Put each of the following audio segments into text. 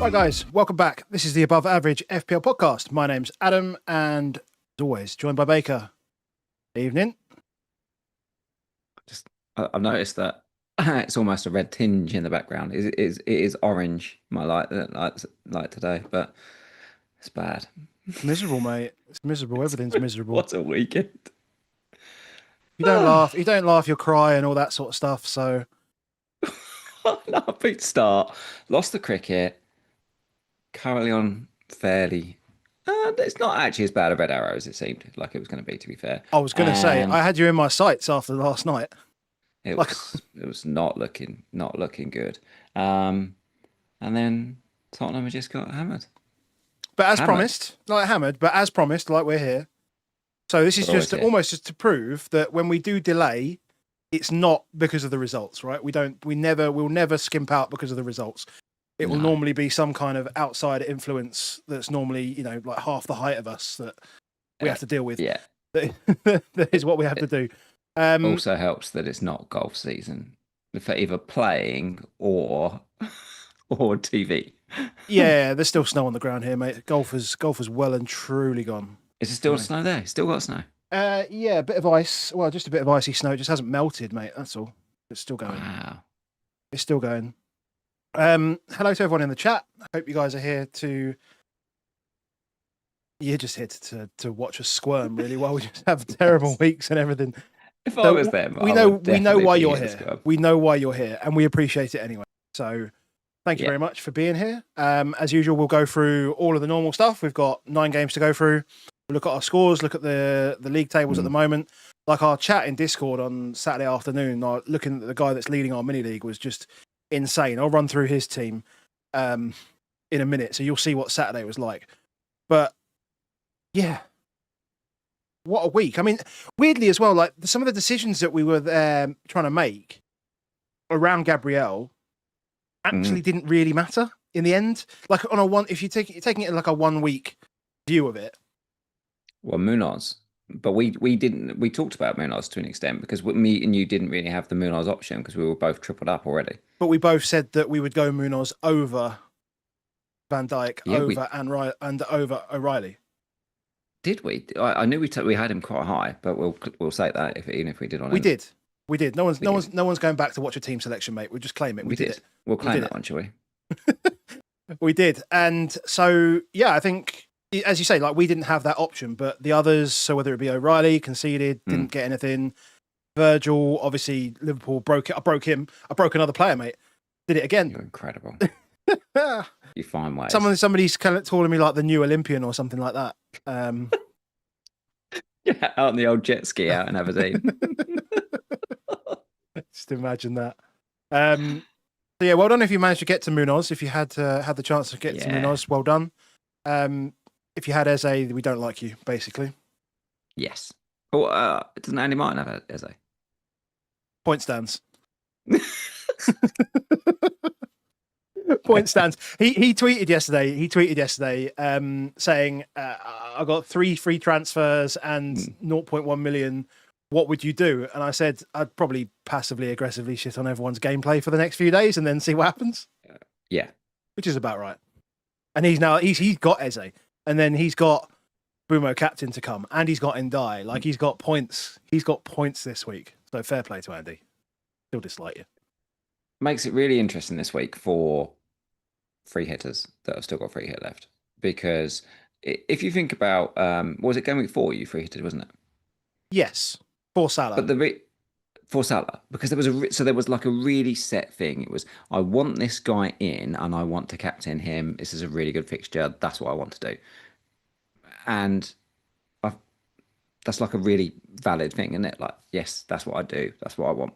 Right, guys, welcome back. This is the Above Average FPL podcast. My name's Adam, and as always, joined by Baker. Evening. I've noticed that it's almost a red tinge in the background. It is orange, my light today, but it's bad. It's miserable, mate. It's miserable. Everything's miserable. What a weekend. You don't laugh, you'll cry and all that sort of stuff. So, no, big start. Lost the cricket. Currently on fairly. It's not actually as bad a red arrow as it seemed like it was going to be. To be fair, I was going to say I had you in my sights after last night. It was not looking good. And then Tottenham just got hammered. But as promised, like we're here. So this is almost to prove that when we do delay, it's not because of the results, right? We'll never skimp out because of the results. It will normally be some kind of outside influence that's normally, like half the height of us that we have to deal with. Yeah. That is what we have to do. Also helps that it's not golf season for either playing or TV. Yeah, there's still snow on the ground here, mate. Golf is well and truly gone. Is it still snow there? Still got snow? Yeah, a bit of ice. Well, just a bit of icy snow. It just hasn't melted, mate. That's all. It's still going. Wow. It's still going. Hello to everyone in the chat. I hope you guys are here to. You're just here to watch us squirm, really, while we just have terrible weeks and everything. If I was them, we know why you're here. We know why you're here, and we appreciate it anyway. So, thank you very much for being here. As usual, we'll go through all of the normal stuff. We've got 9 games to go through. We'll look at our scores, look at the league tables at the moment. Like our chat in Discord on Saturday afternoon, looking at the guy that's leading our mini league was just insane. I'll run through his team in a minute, so you'll see what Saturday was like. But yeah, what a week. I mean, weirdly as well, like some of the decisions that we were trying to make around Gabriel actually didn't really matter in the end. Like on if you're taking it in like a 1 week view of it. Well, Munoz, but we talked about Munoz to an extent because me and you didn't really have the Munoz option because we were both tripled up already. But we both said that we would go Munoz over Van Dijk, and over O'Reilly. Did we? I knew we had him quite high, but we'll say that even if we did on we did. No one's going back to watch a team selection, mate. We'll just claim it. We did it. We'll claim that one, shall we? We did, and so yeah, I think as you say, like we didn't have that option, but the others. So whether it be O'Reilly, conceded, didn't get anything. Virgil, obviously Liverpool broke it. I broke him. I broke another player, mate. Did it again. You're incredible. You find ways. Somebody's kind of calling me like the new Olympian or something like that. Yeah, out on the old jet ski out in Aberdeen. Just imagine that. So yeah, well done if you managed to get to Munoz. If you had the chance to get to Munoz, well done. If you had Eze, we don't like you, basically. Yes. Oh, doesn't Andy Martin have Eze? Point stands. Point stands. He tweeted yesterday. Saying, "I got 3 free transfers and 0.1 million. What would you do?" And I said, "I'd probably passively aggressively shit on everyone's gameplay for the next few days and then see what happens." Yeah, which is about right. And he's got Eze, and then he's got Bruno captain to come, and he's got Ndai. Like he's got points. He's got points this week. So fair play to Andy. Still dislike you. Makes it really interesting this week for free hitters that have still got free hit left. Because if you think about, was it Gameweek 4 you free hitted, wasn't it? Yes, for Salah. But for Salah, because there was like a really set thing. It was, I want this guy in and I want to captain him. This is a really good fixture. That's what I want to do. And I, that's like a really valid thing, isn't it? Like, yes, that's what I do. That's what I want.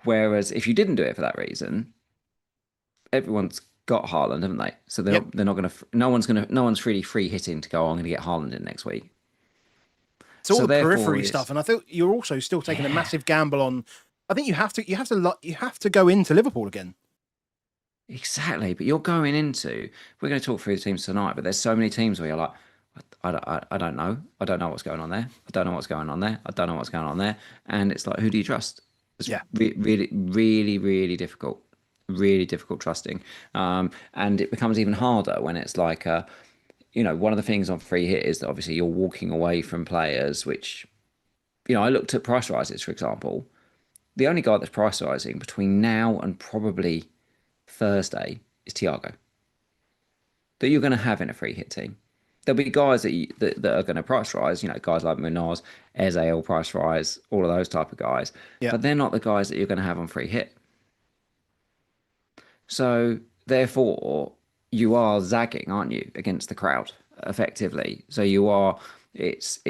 Whereas if you didn't do it for that reason, everyone's got Haaland, haven't they? So they're not going to. No one's really free hitting to go, I'm going to get Haaland in next week. It's all the periphery stuff, and I think you're also still taking a massive gamble on. I think you have to go into Liverpool again. Exactly, but you're going into. We're going to talk through the teams tonight, but there's so many teams where you're like, I don't know. I don't know what's going on there. I don't know what's going on there. I don't know what's going on there. And it's like, who do you trust? It's really, really, really difficult. Really difficult trusting. And it becomes even harder when it's like, one of the things on free hit is that obviously you're walking away from players, which, I looked at price rises, for example. The only guy that's price rising between now and probably Thursday is Thiago. That you're going to have in a free hit team. There'll be guys that are going to price rise, guys like Munoz, Eze will price rise, all of those type of guys. Yeah. But they're not the guys that you're going to have on free hit. So therefore, you are zagging, aren't you, against the crowd effectively? So you are. It's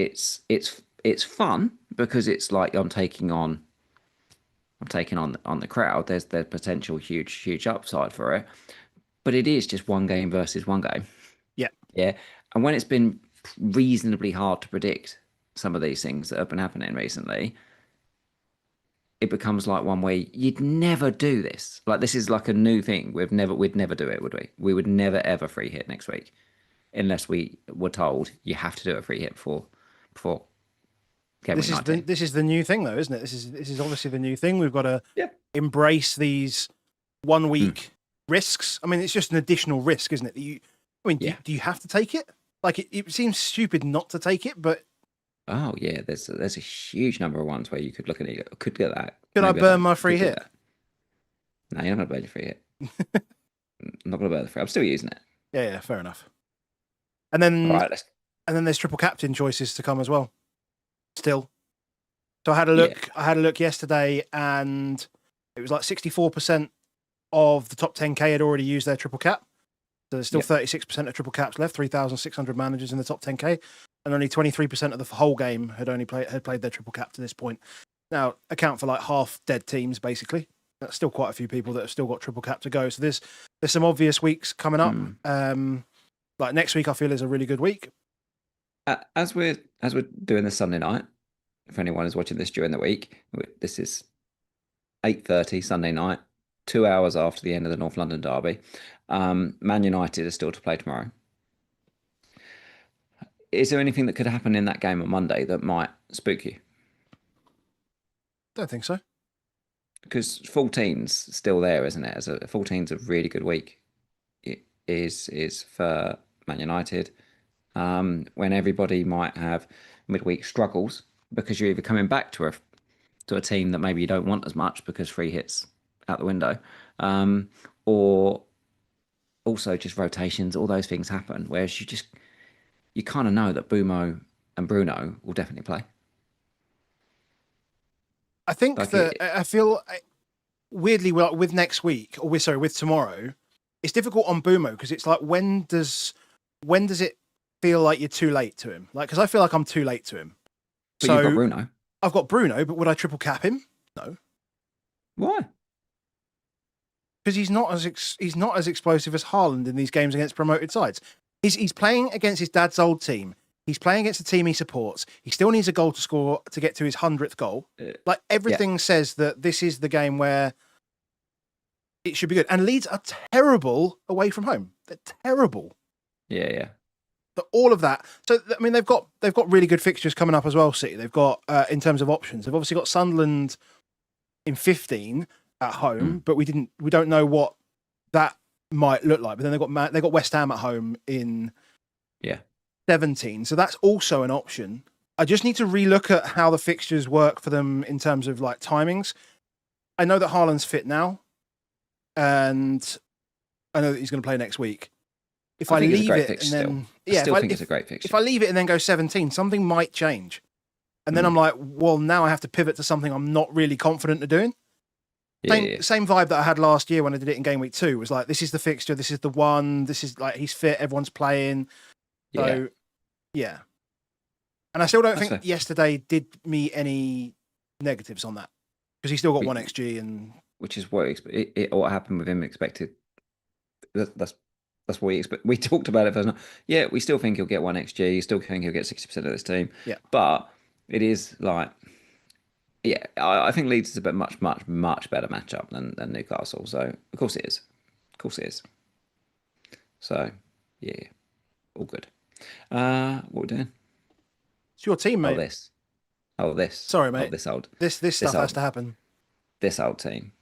fun because it's like I'm taking on the crowd. There's potential huge upside for it, but it is just one game versus one game. Yeah. And when it's been reasonably hard to predict some of these things that have been happening recently, it becomes like one where you'd never do this. Like, this is like a new thing. We'd never do it, would we? We would never ever free hit next week unless we were told you have to do a free hit before Gameweek. This is the new thing, though, isn't it? This is obviously the new thing. We've got to embrace these 1 week risks. I mean, it's just an additional risk, isn't it? Do you have to take it? Like, it seems stupid not to take it, but oh yeah, there's a huge number of ones where you could look at it. Could get that. Could I burn my free hit? No, you're not going to burn your free hit. I'm not going to burn the free. I'm still using it. Yeah, fair enough. And then, and then there's triple captain choices to come as well. Still, so I had a look. Yeah. I had a look yesterday, and it was like 64% of the top 10K had already used their triple cap. So there's still 36% of triple caps left. 3,600 managers in the top 10K, and only 23% of the whole game had played their triple cap to this point. Now, account for like half dead teams basically. That's still quite a few people that have still got triple cap to go. So there's some obvious weeks coming up. Like next week, I feel is a really good week. As we're doing this Sunday night, if anyone is watching this during the week, this is 8:30 Sunday night, 2 hours after the end of the North London derby. Man United is still to play tomorrow. Is there anything that could happen in that game on Monday that might spook you? Don't think so. Because 14's still there, isn't it? 14's a really good week. It is for Man United. When everybody might have midweek struggles because you're either coming back to a team that maybe you don't want as much because free hits out the window, or also just rotations. All those things happen. Whereas you kind of know that Bumo and Bruno will definitely play. I think I feel weirdly with next week, or with tomorrow, it's difficult on Bumo because it's like when does it feel like you're too late to him? Like, because I feel like I'm too late to him. But you've got Bruno. I've got Bruno, but would I triple cap him? No. Why? Because he's not as explosive as Haaland in these games against promoted sides. He's playing against his dad's old team. He's playing against the team he supports. He still needs a goal to score to get to his 100th goal. Like, everything says that this is the game where it should be good. And Leeds are terrible away from home. They're terrible. Yeah. But all of that. So I mean, they've got really good fixtures coming up as well. City. They've got in terms of options. They've obviously got Sunderland in 15 at home, but we don't know what that might look like. But then they got West Ham at home in 17. So that's also an option. I just need to relook at how the fixtures work for them in terms of like timings. I know that Haaland's fit now, and I know that he's going to play next week. If I leave it and then I still think it's a great fixture. If I leave it and then go 17, something might change. And then I'm like, well, now I have to pivot to something I'm not really confident of doing. Same vibe that I had last year when I did it in Game Week 2 was like, this is the fixture, this is the one, this is like, he's fit, everyone's playing. So, yeah. And I still don't think yesterday did me any negatives on that because he still got 1 XG and... Which is what what happened with him expected. That's what we expect. We talked about it first night. Yeah, we still think he'll get 1 XG, still think he'll get 60% of this team. Yeah. But it is like... Yeah, I think Leeds is a much better matchup than Newcastle. So, of course it is. So, yeah, all good. What are we doing? It's your team, mate. This. Sorry, mate. This stuff has to happen. This old team.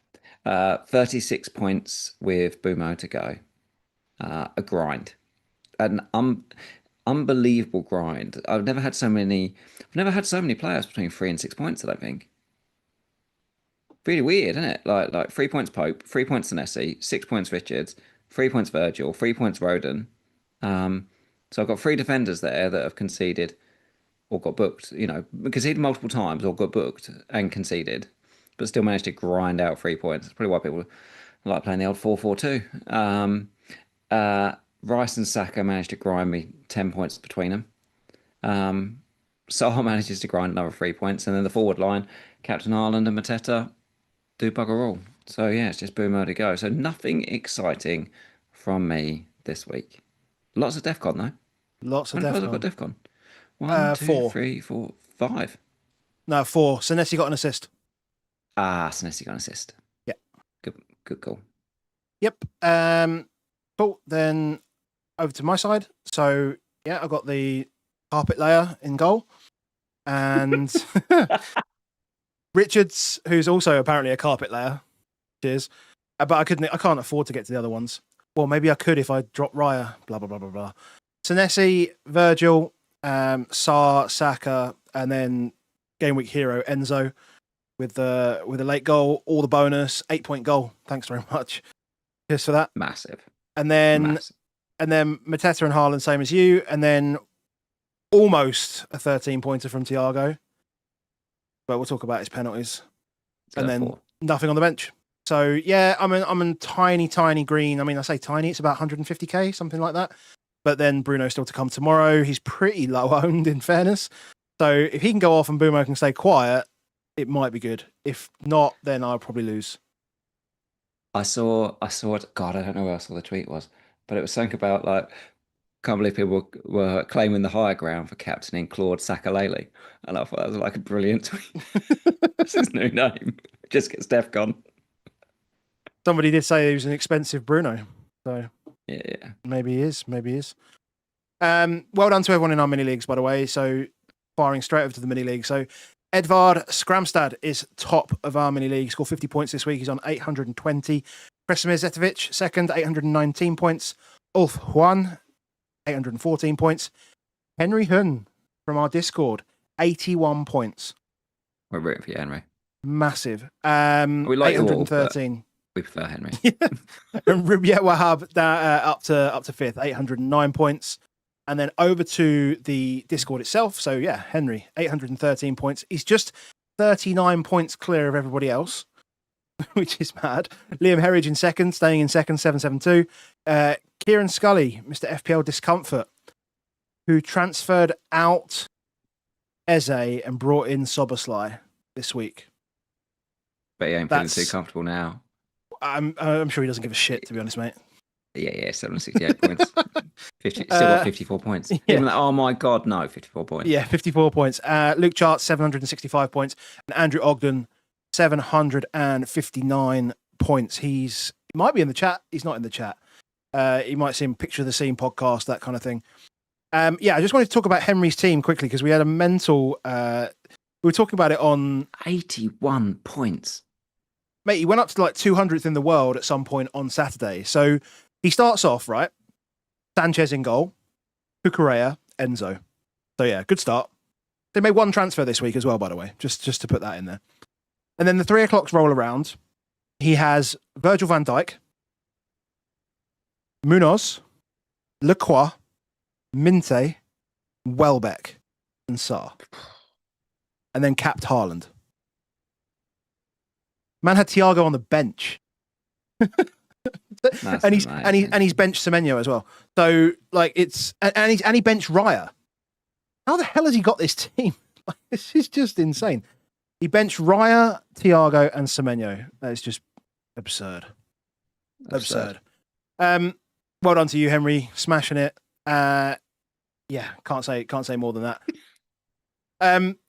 36 points with Bumo to go. A grind. An unbelievable grind. I've never had so many players between 3 and 6 points, I don't think. Really weird, isn't it? Like 3 points Pope, 3 points Senesi, 6 points Richards, 3 points Virgil, 3 points Roden. So I've got 3 defenders there that have conceded or got booked, conceded multiple times or got booked and conceded, but still managed to grind out 3 points. That's probably why people like playing the old 4-4-2. Rice and Saka managed to grind me 10 points between them. Salah manages to grind another 3 points, and then the forward line, Captain Haaland and Mateta do bugger all. So yeah, it's just Boomer to go. So nothing exciting from me this week. Lots of DEFCON though. Lots of DEFCON. I've got DEFCON. 1, 2, 4. 3, 4, 5. No, 4. Senesi got an assist. Senesi got an assist. Yeah. Good call. Yep. Cool. Then over to my side. So yeah, I got the carpet layer in goal. And Richards, who's also apparently a carpet layer. Cheers. But I can't afford to get to the other ones. Well, maybe I could if I drop Raya. Blah blah blah blah blah. Senesi, Virgil, Saka, and then Game Week hero Enzo with a late goal, all the bonus, 8-point goal. Thanks very much. Cheers for that. Massive. And then Mateta and Haaland, same as you, and then almost a 13-pointer from Thiago. But we'll talk about his penalties. And then nothing on the bench. So yeah, I'm in tiny green. I mean, I say tiny, it's about 150k, something like that. But then Bruno's still to come tomorrow. He's pretty low owned, in fairness. So if he can go off and Boomo can stay quiet, it might be good. If not, then I'll probably lose. I saw it. God, I don't know where I saw the tweet was, but it was something about like, can't believe people were claiming the higher ground for captaining Claude Sakalele. And I thought that was like a brilliant tweet. That's his new name. Just gets DEFCON. Somebody did say he was an expensive Bruno. So yeah. Maybe he is. Well done to everyone in our mini leagues, by the way. So firing straight over to the mini league. So Edvard Skramstad is top of our mini league. Scored 50 points this week. He's on 820. Kresimir Zetovic, second, 819 points. Ulf Juan, 814 points. Henry Hun from our Discord, 81 points. We're rooting for you, Henry. Massive. We like 813. We prefer Henry. And Rubiet Wahab up to fifth, 809 points. And then over to the Discord itself. So yeah, Henry, 813 points. He's just 39 points clear of everybody else, which is mad. Liam Herridge in second, staying in second, 772. Kieran Scully, Mr. FPL Discomfort, who transferred out Eze and brought in Soboslai this week. But he ain't feeling too comfortable now. I'm sure he doesn't give a shit, to be honest, mate. Yeah, 768 points. Still got 54 points. Yeah. Even like, oh my God, no, 54 points. Yeah, 54 points. Luke Chart, 765 points. And Andrew Ogden, 759 points. He might be in the chat. He's not in the chat. You might see him Picture the Scene podcast, that kind of thing. I just wanted to talk about Henry's team quickly because we had a mental... we were talking about it on... 81 points. Mate, he went up to like 200th in the world at some point on Saturday. So he starts off, right? Sanchez in goal. Cucurella, Enzo. So yeah, good start. They made one transfer this week as well, by the way, just to put that in there. And then the 3 o'clocks roll around. He has Virgil van Dijk, Munoz, Lacroix, Minte, Welbeck, and Sarr. and then capped Haaland. Man had Thiago on the bench. and he's benched Semenyo as well. So like he benched Raya. How the hell has he got this team? Like, this is just insane. He benched Raya, Thiago, and Semenyo. That is just absurd. Absurd. Well done to you, Henry, smashing it. Yeah, can't say more than that.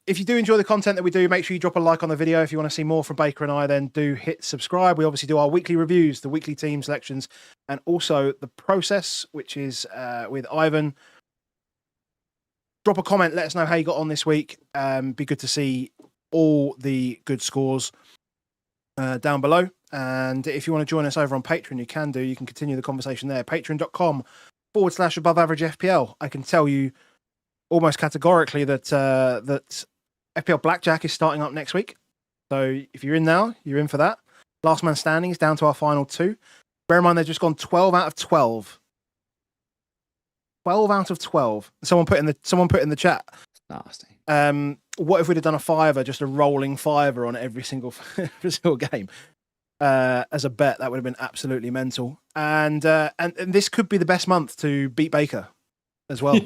If you do enjoy the content that we do, make sure you drop a like on the video. If you want to see more from Baker and I, then do hit subscribe. We obviously do our weekly reviews, the weekly team selections, and also the process, which is with Ivan. Drop a comment. Let us know how you got on this week. Be good to see all the good scores down below. And if you want to join us over on Patreon, you can do. You can continue the conversation there. Patreon.com/above average FPL. I can tell you almost categorically that that FPL Blackjack is starting up next week. So if you're in now, you're in for that. Last man standing is down to our final 2. Bear in mind, they've just gone 12 out of 12. 12 out of 12. Someone put in the chat. Nasty. What if we'd have done a fiver, just a rolling fiver on every single game as a bet? That would have been absolutely mental. And this could be the best month to beat Baker as well.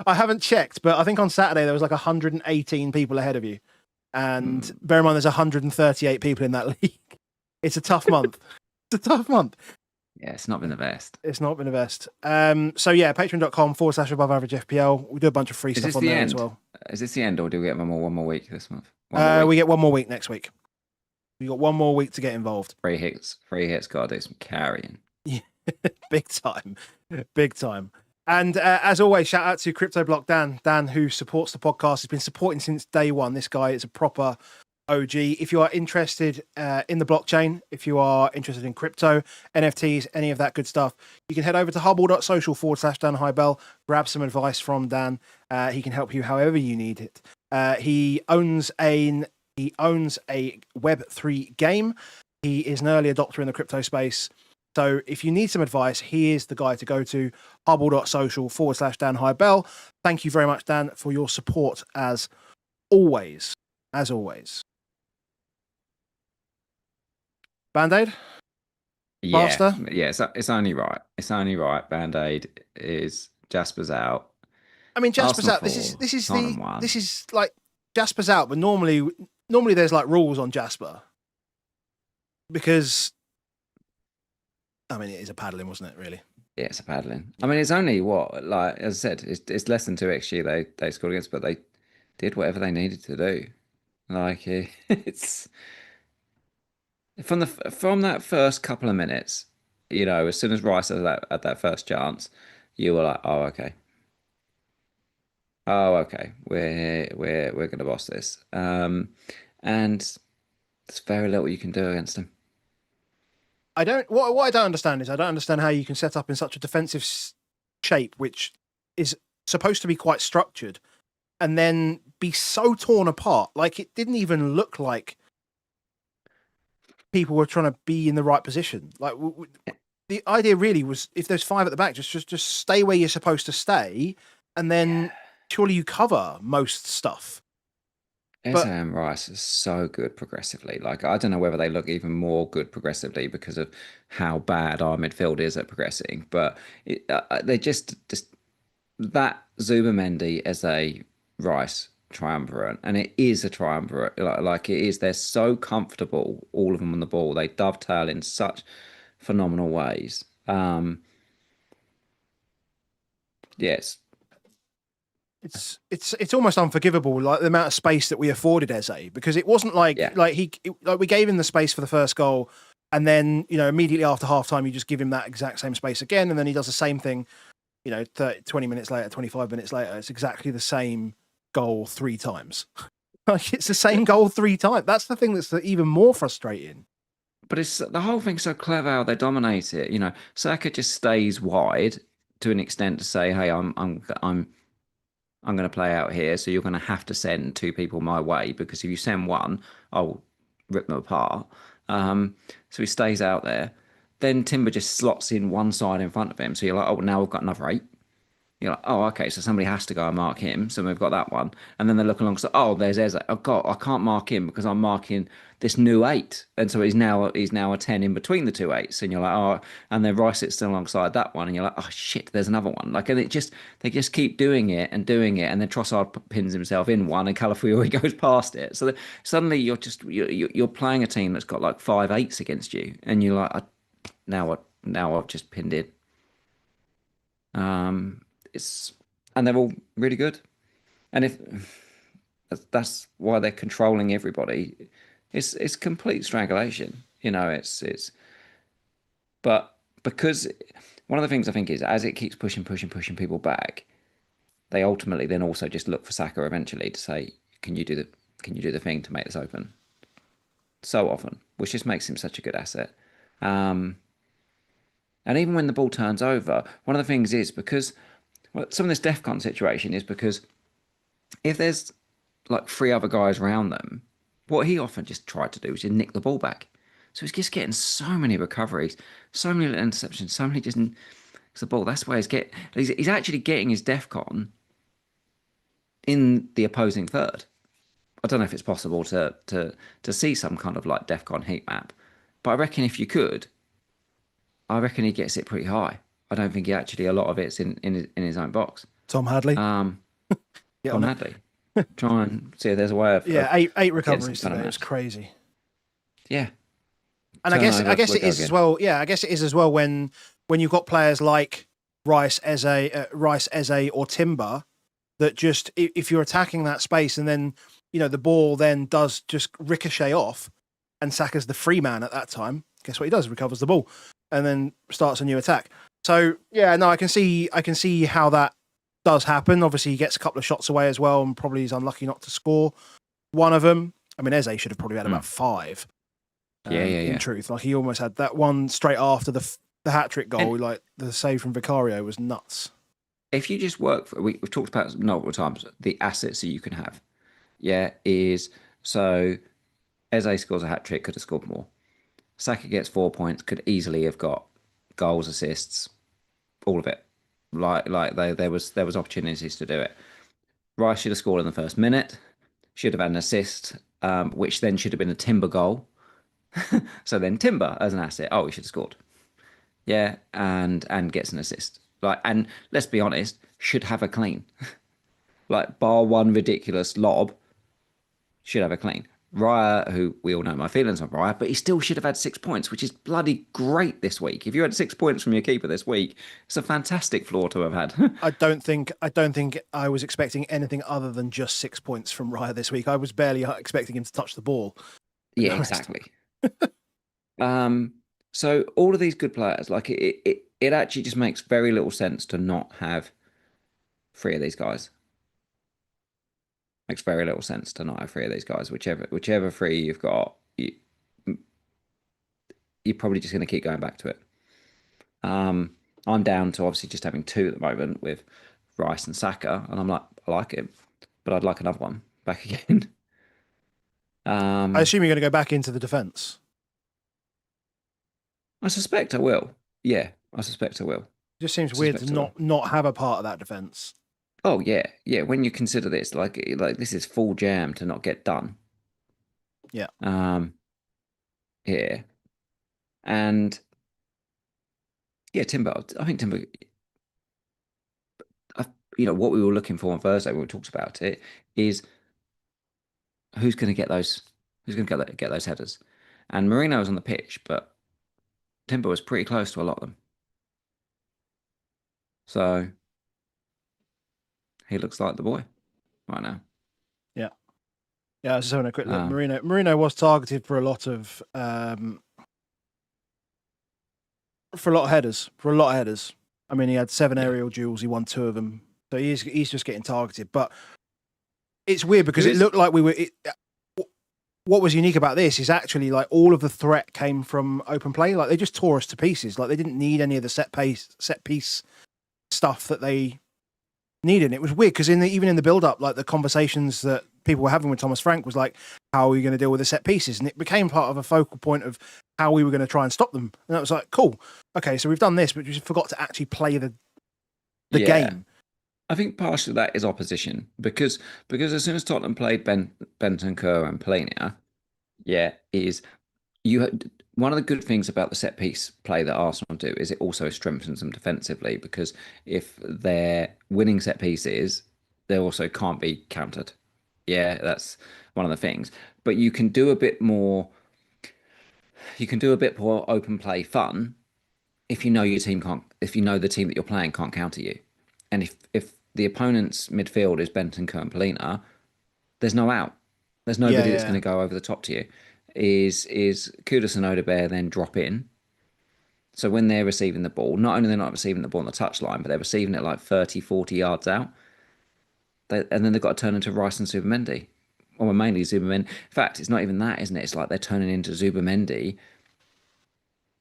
I haven't checked, but I think on Saturday there was like 118 people ahead of you. And bear in mind, there's 138 people in that league. It's a tough month. It's a tough month. Yeah, it's not been the best. It's not been the best. So yeah, patreon.com/above average FPL. We do a bunch of free stuff on there as well. Is this the end, or do we get one more week this month? We get one more week next week. We got one more week to get involved. Free hits. Got to do some carrying. Yeah, big time. And as always, shout out to Crypto Block Dan, who supports the podcast. He's been supporting since day one. This guy is a proper OG. If you are interested in the blockchain, if you are interested in crypto, NFTs, any of that good stuff, you can head over to hubble.social/Dan Highbell, grab some advice from Dan. He can help you however you need it. He owns a Web3 game. He is an early adopter in the crypto space. So if you need some advice, he is the guy to go to, hubble.social/Dan Highbell. Thank you very much, Dan, for your support as always. As always. Band-Aid? Yeah, it's only right. It's only right. Band-Aid is Jasper's out. I mean, Jasper's out. This is like Jasper's out, but normally there's like rules on Jasper because I mean it is a paddling, wasn't it? Really? Yeah, it's a paddling. I mean, it's only like as I said, it's less than 2 XG they scored against, but they did whatever they needed to do. Like it's from that first couple of minutes, you know, as soon as Rice had that first chance, you were like, oh okay, we're gonna boss this, and there's very little you can do against them. What I don't understand is I don't understand how you can set up in such a defensive shape, which is supposed to be quite structured, and then be so torn apart. Like it didn't even look like people were trying to be in the right position. Like the idea really was, if there's 5 at the back, just stay where you're supposed to stay, and then surely you cover most stuff. Sam Rice is so good progressively. Like I don't know whether they look even more good progressively because of how bad our midfield is at progressing, but they just that Zubimendi as a Rice triumvirate, and it is a triumvirate. Like it is. They're so comfortable, all of them on the ball. They dovetail in such phenomenal ways. Yes. It's almost unforgivable, like the amount of space that we afforded Eze, because it wasn't like we gave him the space for the first goal, and then immediately after halftime you just give him that exact same space again, and then he does the same thing, 20 minutes later, 25 minutes later, it's exactly the same goal 3 times. Like it's the same goal 3 times. That's the thing that's even more frustrating. But it's the whole thing's so clever how they dominate it. Saka just stays wide to an extent to say, hey, I'm going to play out here, so you're going to have to send 2 people my way, because if you send one, I'll rip them apart. So he stays out there. Then Timber just slots in one side in front of him. So you're like, oh, now we've got another 8. You're like, oh, okay, so somebody has to go and mark him. So we've got that one. And then they look alongside, oh, there's Eze. Oh, God, I can't mark him because I'm marking this new 8. And so he's now a 10 in between the two 8s. And you're like, oh, and then Rice sits still alongside that one. And you're like, oh, shit, there's another one. Like, and they just keep doing it. And then Trossard pins himself in one and Calafiori goes past it. So suddenly you're playing a team that's got like 5 8s against you. And you're like, now I've just pinned it. And they're all really good. And if that's why they're controlling everybody, it's complete strangulation. But because one of the things I think is as it keeps pushing people back, they ultimately then also just look for Saka eventually to say, can you do the thing to make this open? So often, which just makes him such a good asset. And even when the ball turns over, one of the things is because some of this DEFCON situation is because if there's like 3 other guys around them, what he often just tried to do was just nick the ball back. So he's just getting so many recoveries, so many little interceptions, so many just the ball. That's where he's actually getting his DEFCON in the opposing third. I don't know if it's possible to see some kind of like DEFCON heat map, but I reckon if you could, I reckon he gets it pretty high. I don't think a lot of it's in his own box. Tom Hadley. Tom Hadley. Try and see if there's a way of eight recoveries today. It was crazy. Yeah, and I guess it is as well. Yeah, I guess it is as well when you've got players like Rice, Eze, or Timber that just if you're attacking that space and then the ball then does just ricochet off, and Saka's the free man at that time. Guess what he does? He recovers the ball and then starts a new attack. So yeah, no, I can see how that does happen. Obviously, he gets a couple of shots away as well, and probably is unlucky not to score one of them. I mean, Eze should have probably had about 5. In truth, like he almost had that one straight after the hat trick goal. And like the save from Vicario was nuts. If you just work for, we've talked about multiple times the assets that you can have. Yeah, is so Eze scores a hat trick, could have scored more. Saka gets 4 points, could easily have got goals, assists, all of it. There was opportunities to do it. Rice should have scored in the first minute, should have had an assist, which then should have been a Timber goal. So then Timber as an asset, he should have scored. Yeah, and gets an assist. And let's be honest, should have a clean. Bar one ridiculous lob, should have a clean. Raya, who we all know my feelings on Raya, but he still should have had 6 points, which is bloody great this week. If you had 6 points from your keeper this week, it's a fantastic floor to have had. I don't think I was expecting anything other than just 6 points from Raya this week. I was barely expecting him to touch the ball. Yeah, exactly. So all of these good players, it actually just makes very little sense to not have 3 of these guys. Makes very little sense to not have 3 of these guys. Whichever 3 you've got, you're probably just going to keep going back to it. I'm down to obviously just having 2 at the moment with Rice and Saka, and I'm like, I like it, but I'd like another one back again. I assume you're going to go back into the defence. I suspect I will. Yeah, I suspect I will. It just seems weird to not have a part of that defence. Oh yeah. When you consider this, like this is full jam to not get done. Yeah. Here, and yeah, Timber. I think Timber. What we were looking for on Thursday when we talked about it is who's going to get those. Who's going to get those headers? And Marino was on the pitch, but Timber was pretty close to a lot of them. So he looks like the boy right now. Yeah. Yeah, I was just having a quick look. Marino was targeted for a lot of headers. I mean, he had 7 aerial duels. He won 2 of them. So he's just getting targeted. But it's weird because it looked like we were. What was unique about this is actually like all of the threat came from open play. Like they just tore us to pieces. Like they didn't need any of the set piece stuff that they needed. It was weird because even in the build up, like the conversations that people were having with Thomas Frank was like, how are we going to deal with the set pieces? And it became part of a focal point of how we were going to try and stop them. And that was like, cool. Okay, so we've done this, but we just forgot to actually play the game. I think partially that is opposition because as soon as Tottenham played Bentancur and Plania, yeah, is you had, one of the good things about the set piece play that Arsenal do is it also strengthens them defensively because if they're winning set pieces, they also can't be countered. Yeah, that's one of the things. But you can do a bit more. You can do a bit more open play fun if you know your team can't. If you know the team that you're playing can't counter you, and if the opponent's midfield is Bentancur and Polina, there's no out. There's Yeah, nobody that's going yeah, to go over the top to you. Is Kudus and Odebear then drop in? So when they're receiving the ball, not only they're not receiving the ball on the touchline, but they're receiving it like 30, 40 yards out. And then they've got to turn into Rice and Zubimendi. Or mainly Zubimendi. In fact, it's not even that, isn't it? It's like they're turning into Zubimendi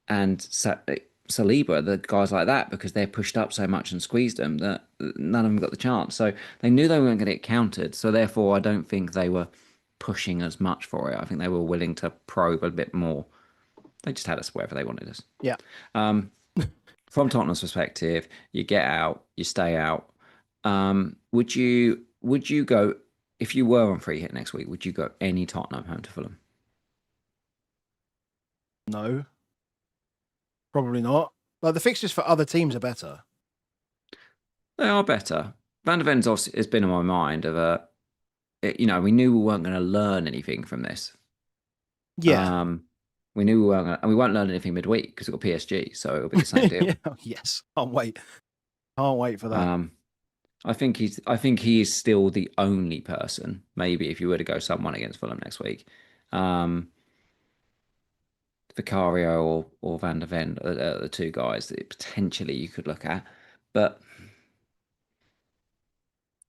and Saliba, the guys like that, because they're pushed up so much and squeezed them that none of them got the chance. So they knew they weren't going to get countered. So therefore, I don't think they were pushing as much for it. I think they were willing to probe a bit more. They just had us wherever they wanted us. yeah. From Tottenham's perspective, you get out, you stay out. Would you go if you were on free hit next week? Would you go any Tottenham home to Fulham? No, probably not. Like the fixtures for other teams are better. They are better. Van der Ven's obviously has been on my mind of we knew we weren't going to learn anything from this. Yeah. We knew we weren't, and we won't learn anything midweek because we've got PSG, so it'll be the same deal. Yeah. Yes. Can't wait. Can't wait for that. I think he is still the only person. Maybe if you were to go someone against Fulham next week, Vicario or Van der Ven are the two guys that potentially you could look at, but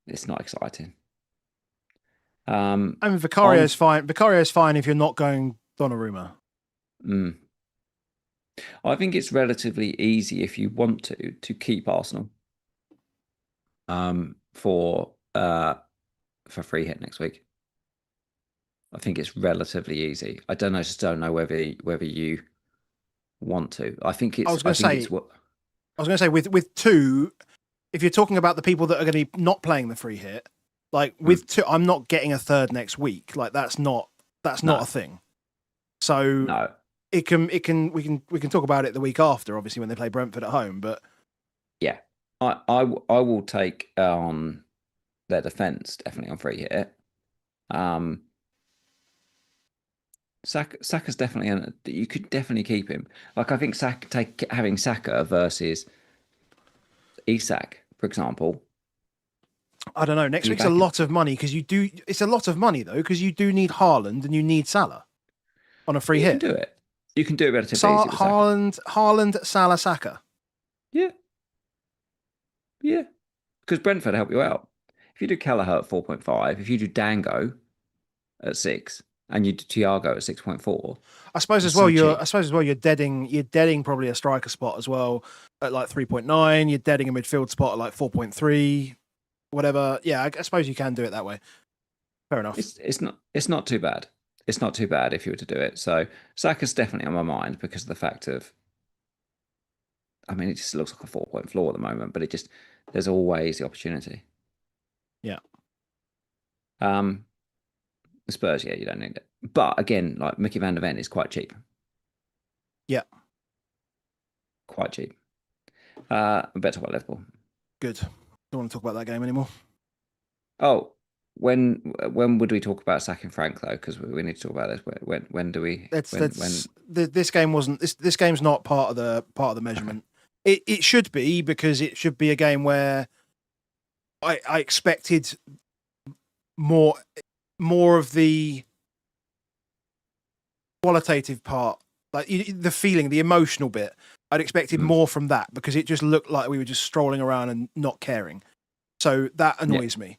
it's not exciting. I mean, Vicario's fine. Vicario's fine if you're not going Donnarumma. I think it's relatively easy if you want to keep Arsenal for free hit next week. I think it's relatively easy. I just don't know whether you want to. I think it's. I was going to say with two, if you're talking about the people that are going to be not playing the free hit, like with two, I'm not getting a third next week. Like that's not a thing. So no. We can talk about it the week after, obviously when they play Brentford at home. But yeah, I will take on their defense definitely on free hit. Saka's definitely you could definitely keep him. Like I think having Saka versus Isak, for example. I don't know. Next week's a lot of money because it's a lot of money though because you do need Haaland and you need Salah on a free hit. You can do it. You can do it relatively easy. Haaland, Salah, Saka. Yeah. Yeah. Because Brentford help you out. If you do Kelleher at 4.5, if you do Dango at 6, and you do Thiago at 6.4. I suppose as well you're deading probably a striker spot as well at like 3.9. You're deading a midfield spot at like 4.3, whatever. Yeah, I suppose you can do it that way. Fair enough. It's not too bad. It's not too bad if you were to do it. So Saka's definitely on my mind because of the fact of, I mean, it just looks like a 4-point floor at the moment, but there's always the opportunity. Yeah. Spurs, yeah, you don't need it. But again, like Mickey Van der Ven is quite cheap. Yeah. Quite cheap. I better talk about Liverpool. Good. Don't want to talk about that game anymore. Oh, when would we talk about sacking Frank though? Because we need to talk about this. When do we? This game wasn't. This game's not part of the measurement. It should be because it should be a game where I expected more of the qualitative part, like the feeling, the emotional bit. I'd expected more from that because it just looked like we were just strolling around and not caring. So that annoys me.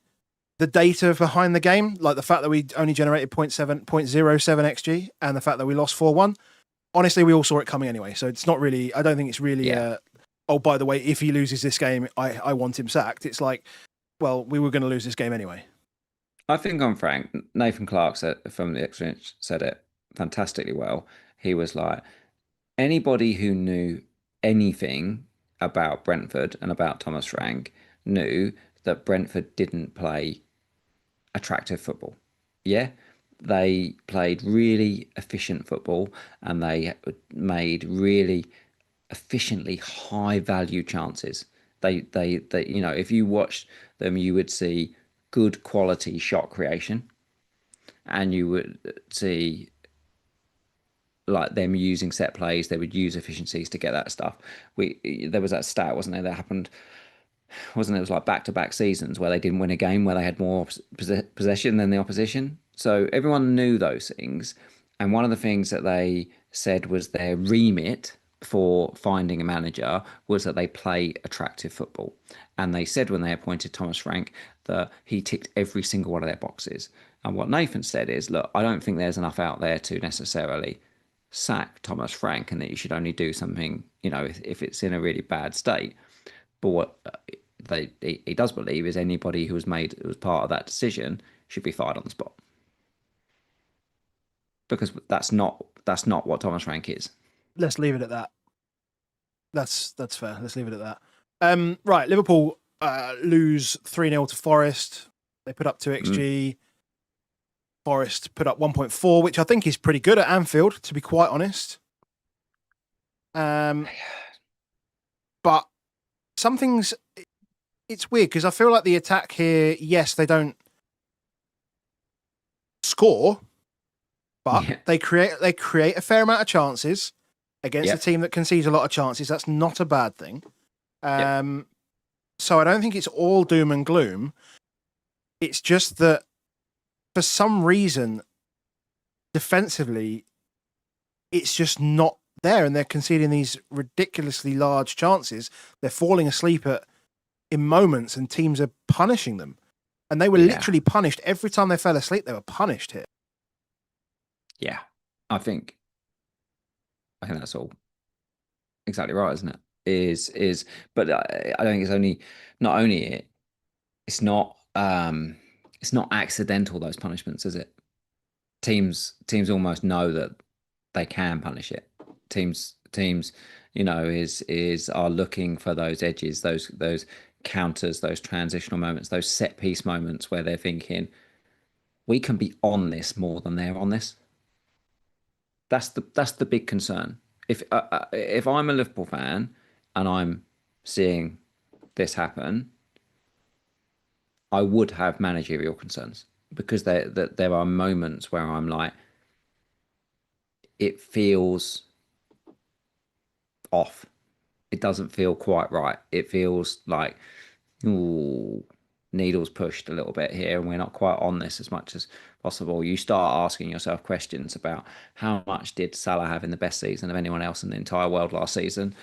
The data behind the game, like the fact that we only generated 0.07 XG and the fact that we lost 4-1, honestly, we all saw it coming anyway. So it's not really, I don't think it's really, oh, by the way, if he loses this game, I want him sacked. It's like, well, we were going to lose this game anyway. I think on Frank, Nathan Clark from the Exchange said it fantastically well. He was like, anybody who knew anything about Brentford and about Thomas Frank knew that Brentford didn't play attractive football. Yeah, they played really efficient football and they made really efficiently high value chances. They if you watched them, you would see good quality shot creation, and you would see like them using set plays. They would use efficiencies to get that stuff. There was that stat, wasn't there, that happened, wasn't it? It was like back-to-back seasons where they didn't win a game where they had more possession than the opposition. So everyone knew those things. And one of the things that they said was their remit for finding a manager was that they play attractive football. And they said when they appointed Thomas Frank that he ticked every single one of their boxes. And what Nathan said is, look, I don't think there's enough out there to necessarily sack Thomas Frank, and that you should only do something, if it's in a really bad state. But what he does believe is anybody who was part of that decision should be fired on the spot, because that's not what Thomas Frank is. Let's leave it at that. That's fair. Let's leave it at that. Right, Liverpool lose 3-0 to Forest. They put up 2 XG. Forest put up 1.4, which I think is pretty good at Anfield, to be quite honest. But something's... It's weird, because I feel like the attack here, yes, they don't score, but they create a fair amount of chances against a team that concedes a lot of chances. That's not a bad thing. So I don't think it's all doom and gloom. It's just that for some reason, defensively, it's just not there, and they're conceding these ridiculously large chances. They're falling asleep in moments, and teams are punishing them. And they were literally punished every time they fell asleep. They were punished here. Yeah, I think that's all exactly right, isn't it? But I think it's not only it. It's not accidental, those punishments, is it? Teams almost know that they can punish it. Teams, are looking for those edges, those counters, those transitional moments, those set piece moments where they're thinking, we can be on this more than they're on this. That's the big concern. If I'm a Liverpool fan and I'm seeing this happen, I would have managerial concerns, because there are moments where I'm like, it feels off. It doesn't feel quite right. It feels like, ooh, needles pushed a little bit here, and we're not quite on this as much as possible. You start asking yourself questions about how much did Salah have in the best season of anyone else in the entire world last season?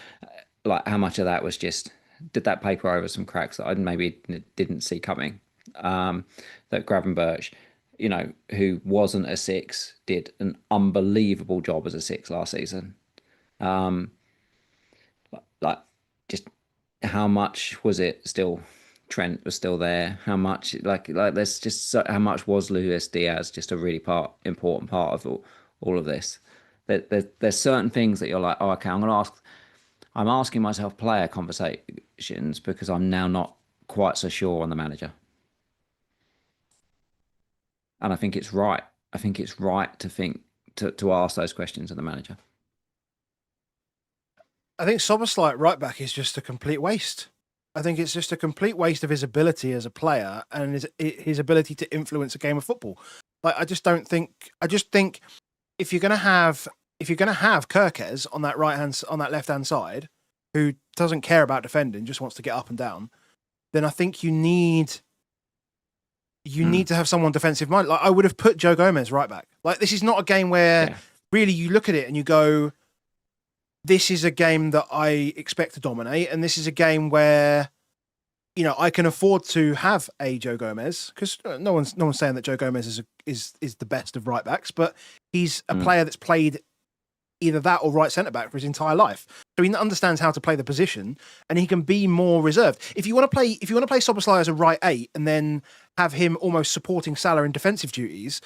Like, how much of that was just, did that paper over some cracks that I maybe didn't see coming? That Gravenberch, who wasn't a 6, did an unbelievable job as a 6 last season. Like, just how much was it still? Trent was still there. How much, like there's just how much was Luis Diaz just a really important part of all of this? There's certain things that you're like, oh, okay, I'm asking myself player conversations, because I'm now not quite so sure on the manager. And I think it's right. I think it's right to think to ask those questions of the manager. I think Szoboszlai at right back is just a complete waste. I think it's just a complete waste of his ability as a player and his ability to influence a game of football. Like, I just think if you're gonna have Kirkes on that left hand side, who doesn't care about defending, just wants to get up and down, then I think you need to have someone defensive minded. Like, I would have put Joe Gomez right back. Like, this is not a game where really you look at it and you go, this is a game that I expect to dominate, and this is a game where, I can afford to have a Joe Gomez, because no one's saying that Joe Gomez is the best of right backs, but he's a player that's played either that or right centre back for his entire life, so he understands how to play the position, and he can be more reserved. If you want to play Szoboszlai as a right 8, and then have him almost supporting Salah in defensive duties,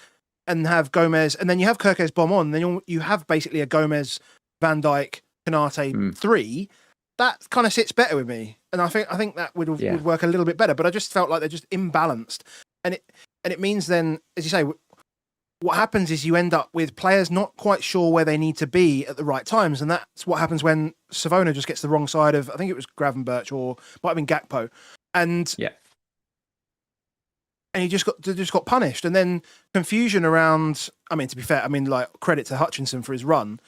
and have Gomez, and then you have Kirkes bomb on, then you have basically a Gomez, Van Dijk, Konate 3, that kind of sits better with me, and I think that would work a little bit better. But I just felt like they're just imbalanced, and it means then, as you say, what happens is you end up with players not quite sure where they need to be at the right times, and that's what happens when Savona just gets the wrong side of, I think it was Gravenberch or might have been Gakpo, and he just got punished, and then confusion around. I mean, to be fair, I mean, like, credit to Hutchinson for his run.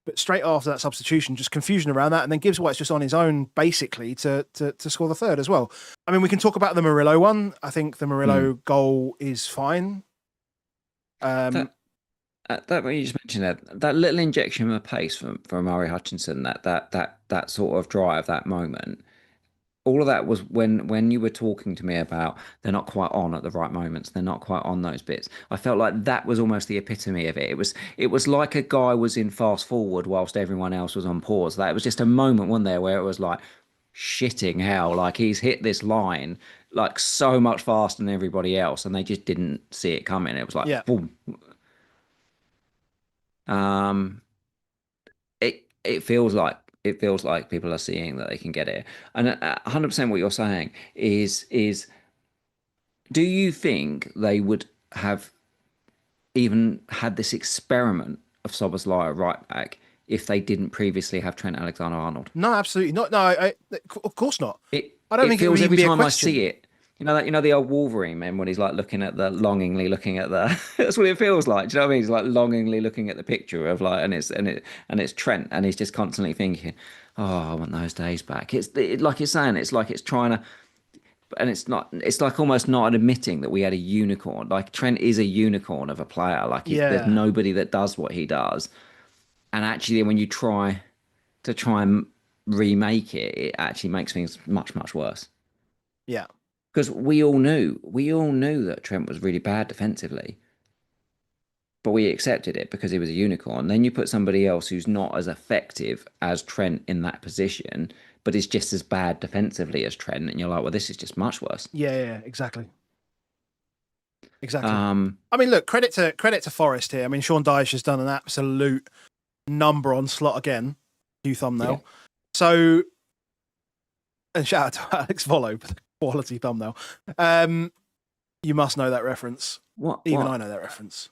But straight after that substitution, just confusion around that, and then Gibbs White's just on his own, basically, to score the third as well. I mean, we can talk about the Murillo one. I think the Murillo goal is fine. That what you just mentioned, that little injection of pace from Murray Hutchinson, that sort of drive, that moment, all of that was when you were talking to me about they're not quite on at the right moments, they're not quite on those bits. I felt like that was almost the epitome of it. It was like a guy was in fast forward whilst everyone else was on pause. That it was just a moment, wasn't there, where it was like, shitting hell, like he's hit this line like so much faster than everybody else, and they just didn't see it coming. It was like boom. It feels like people are seeing that they can get it, and 100% what you're saying is do you think they would have even had this experiment of Szoboszlai right back if they didn't previously have Trent Alexander-Arnold? No, absolutely not. No, of course not. I don't think feels it every time I see it. You know the old Wolverine man when he's like longingly looking at the. That's what it feels like. Do you know what I mean? He's like longingly looking at the picture of like, and it's Trent, and he's just constantly thinking, "Oh, I want those days back." Like you're saying, it's like it's trying to, and it's not. It's like almost not admitting that we had a unicorn. Like Trent is a unicorn of a player. Like there's nobody that does what he does, and actually, when you try and remake it, it actually makes things much, much worse. Yeah. Because we all knew that Trent was really bad defensively, but we accepted it because he was a unicorn. Then you put somebody else who's not as effective as Trent in that position, but is just as bad defensively as Trent, and you're like, well, this is just much worse. Yeah, exactly. I mean, look, credit to Forest here. I mean, Sean Dyche has done an absolute number on slot again. New thumbnail. Yeah. So, and shout out to Alex Vollo for the quality thumbnail. You must know that reference. What? I know that reference.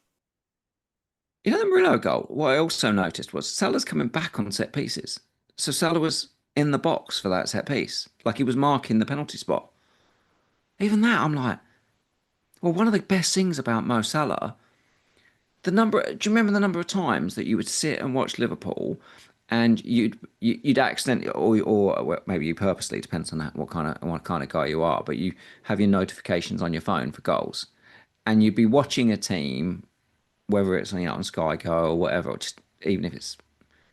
You know the Murillo goal? What I also noticed was Salah's coming back on set pieces. So Salah was in the box for that set piece. Like he was marking the penalty spot. Even that, I'm like, well, one of the best things about Mo Salah, do you remember the number of times that you would sit and watch Liverpool and you'd accidentally, or maybe you purposely, depends on what kind of guy you are, but you have your notifications on your phone for goals, and you'd be watching a team, whether it's on Sky Go or whatever, or just even if it's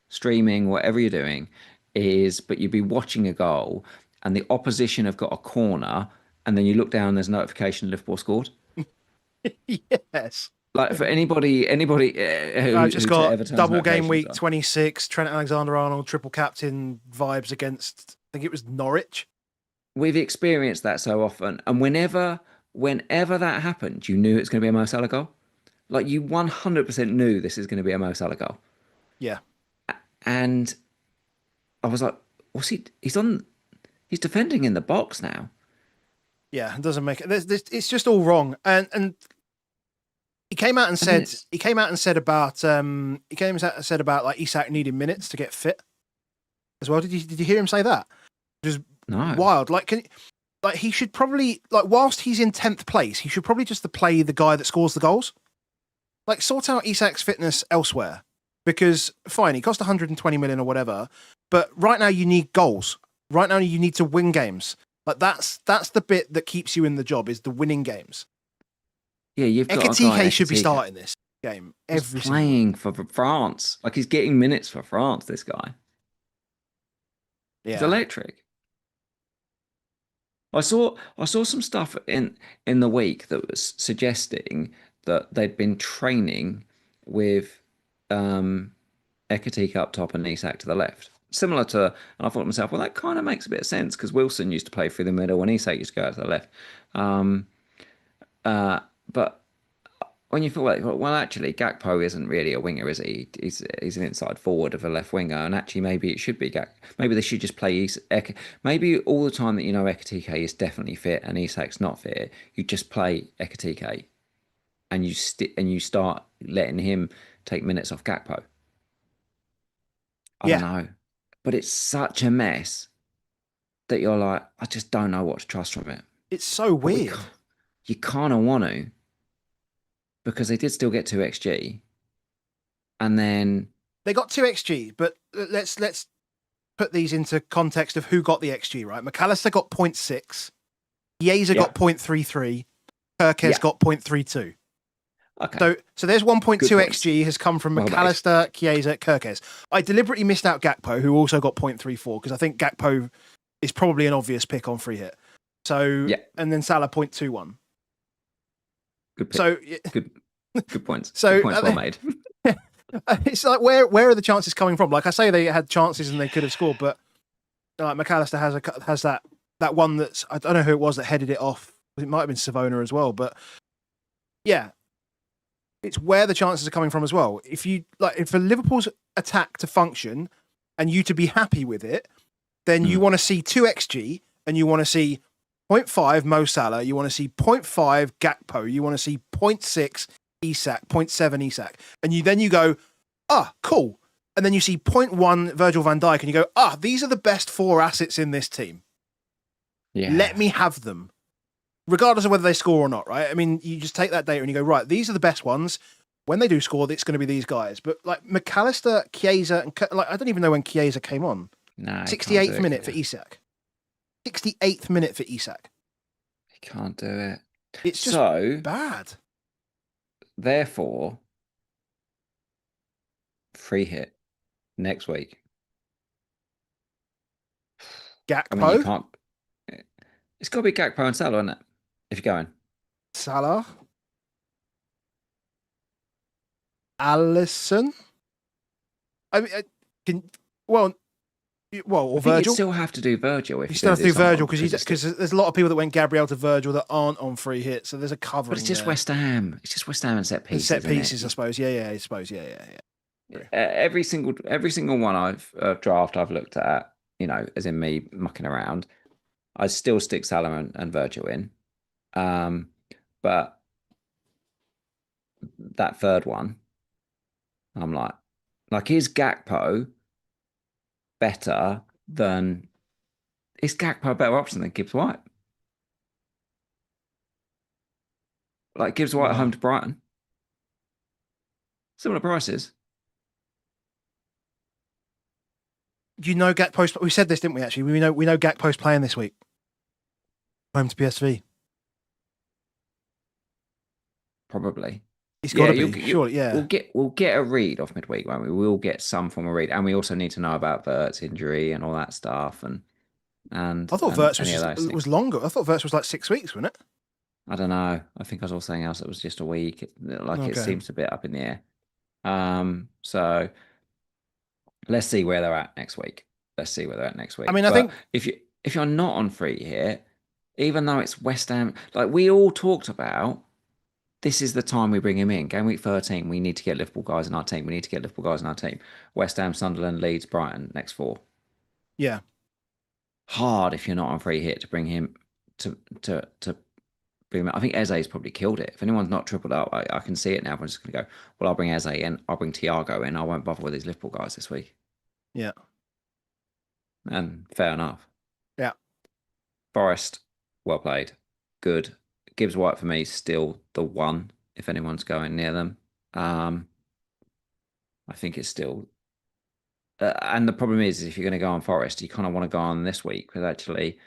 streaming, whatever you're doing, but you'd be watching a goal, and the opposition have got a corner, and then you look down, there's a notification Liverpool scored. Yes. Like for anybody I just got double game week 26, Trent Alexander-Arnold, triple captain vibes against, I think it was Norwich. We've experienced that so often, and whenever that happened, you knew it's going to be a Mo Salah goal. Like you 100% knew this is going to be a Mo Salah goal. Yeah. And I was like, he's defending in the box now. Yeah, it doesn't make it. It's just all wrong. And he came out and said about like Isak needing minutes to get fit as well. Did you hear him say that? Just no. Wild. He should probably, like, whilst he's in 10th place, he should probably just play the guy that scores the goals. Like, sort out Isak's fitness elsewhere, because fine, he cost 120 million or whatever, but right now you need goals. Right now you need to win games. Like that's the bit that keeps you in the job, is the winning games. Yeah, you've got Ekitike should be starting this game. He's playing for France. Like he's getting minutes for France, this guy. Yeah. He's electric. I saw some stuff in the week that was suggesting that they'd been training with Ekitike up top and Isak to the left. Similar to, and I thought to myself, well, that kind of makes a bit of sense because Wilson used to play through the middle and Isak used to go out to the left. But when you feel like, well, actually, Gakpo isn't really a winger, is he? He's an inside forward of a left winger, and actually, maybe it should be Maybe they should just play Maybe all the time that Ekitike is definitely fit and Isak's not fit, you just play Ekitike, and you start letting him take minutes off Gakpo. I don't know, but it's such a mess that you're like, I just don't know what to trust from it. It's so weird. You kind of want to, because they did still get 2 XG, and then they got 2 XG. But let's put these into context of who got the XG. Right, McAllister got 0.6, Chiesa got 0.33, Kirkes got 0.32. Okay. So there's 1.2 XG has come from McAllister, Chiesa, Kirkes. I deliberately missed out Gakpo, who also got 0.34, because I think Gakpo is probably an obvious pick on free hit. So and then Salah 0.21. Good pick. So good points. So good points well made. It's like where are the chances coming from? Like I say, they had chances and they could have scored, but McAllister has that one that's, I don't know who it was that headed it off. It might have been Savona as well, but yeah, it's where the chances are coming from as well. If for Liverpool's attack to function and you to be happy with it, then you want to see 2 XG and you want to see 0.5 Mo Salah, you want to see 0.5 Gakpo, you want to see 0.6 Isak, 0.7 Isak. And you go, cool. And then you see 0.1 Virgil van Dijk and you go, these are the best 4 assets in this team. Yeah. Let me have them. Regardless of whether they score or not, right? I mean, you just take that data and you go, right, these are the best ones. When they do score, it's going to be these guys. But like McAllister, Chiesa, and I don't even know when Chiesa came on. No, 68th minute for Isak. 68th minute for Isak. He can't do it. It's just so bad. Therefore, free hit next week. Gakpo? I mean, you can't. It's got to be Gakpo and Salah, isn't it? If you're going. Salah. Alisson. I mean, or Virgil. You still have to do Virgil. You still have to do Virgil because there's a lot of people that went Gabriel to Virgil that aren't on free hit, so there's a covering. But it's just West Ham. It's just West Ham and set pieces. And set pieces, I suppose. Yeah. I suppose. Yeah. Every single one I've looked at, as in me mucking around, I still stick Salah and Virgil in. But that third one, I'm like, is Gakpo better than... Is Gakpo a better option than Gibbs White? Like Gibbs White at home to Brighton. Similar prices. Gakpo's... We said this, didn't we, actually? We know Gakpo's playing this week. Home to PSV. Probably. He's got to be, surely, yeah. We'll get a read off midweek, won't we? We'll get some form of read. And we also need to know about Vert's injury and all that stuff. And I thought Vert's was longer. I thought Vert's was like 6 weeks, wasn't it? I don't know. I think I saw something else that was just a week. It seems a bit up in the air. So let's see where they're at next week. I mean, I think if you're not on free hit, even though it's West Ham, like we all talked about, this is the time we bring him in. Game week 13, we need to get Liverpool guys in our team. West Ham, Sunderland, Leeds, Brighton, next 4. Yeah. Hard if you're not on free hit to bring him to bring him. I think Eze's probably killed it. If anyone's not tripled up, I can see it now. I'm just going to go, well, I'll bring Eze in. I'll bring Thiago in. I won't bother with these Liverpool guys this week. Yeah. And fair enough. Yeah. Forest, well played. Good. Gibbs White for me still the one if anyone's going near them. I think it's still and the problem is if you're going to go on Forest, you kind of want to go on this week, because actually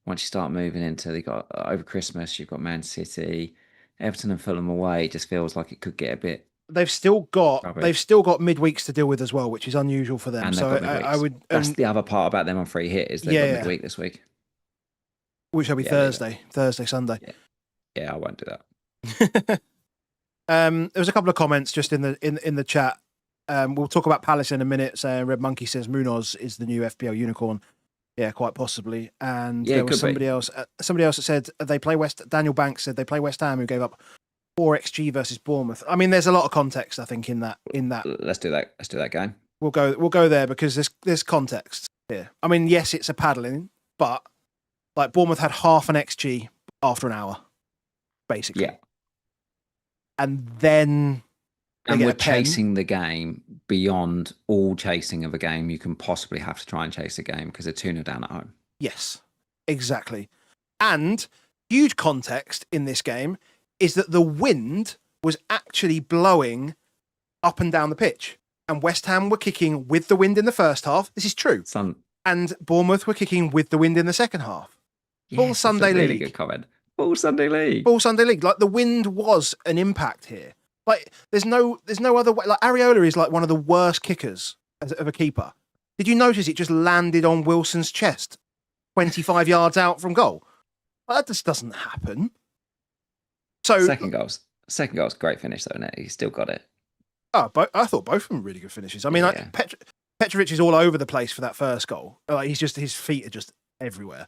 once you start moving into over Christmas, you've got Man City, Everton and Fulham away. It just feels like it could get a bit. They've still got midweeks to deal with as well, which is unusual for them. So I would. That's the other part about them on free hit is they've got midweek this week, which will be Thursday, Sunday. Yeah, I won't do that. There was a couple of comments just in the chat. We'll talk about Palace in a minute. Saying Red Monkey says Munoz is the new FPL unicorn. Yeah, quite possibly. And there was somebody else that said they play Daniel Banks said they play West Ham, who gave up 4 XG versus Bournemouth. I mean, there's a lot of context, I think, in that. Let's do that. Let's do that game. We'll go there because there's context here. I mean, yes, it's a paddling, but like Bournemouth had half an XG after an hour, basically. Yeah. And then we're chasing the game beyond all chasing of a game you can possibly have to try and chase a game because they're 2-0 down at home. Yes, exactly. And huge context in this game is that the wind was actually blowing up and down the pitch. And West Ham were kicking with the wind in the first half. This is true. And Bournemouth were kicking with the wind in the second half. Full Sunday really League. Good comment. Full Sunday League. Full Sunday League. Like the wind was an impact here. Like there's no other way. Like Areola is like one of the worst kickers of a keeper. Did you notice it just landed on Wilson's chest 25 yards out from goal? Well, that just doesn't happen. So second goal's great finish though, isn't it? He's still got it. Oh, I thought both of them were really good finishes. I mean, Petrovic is all over the place for that first goal. Like his feet are just everywhere.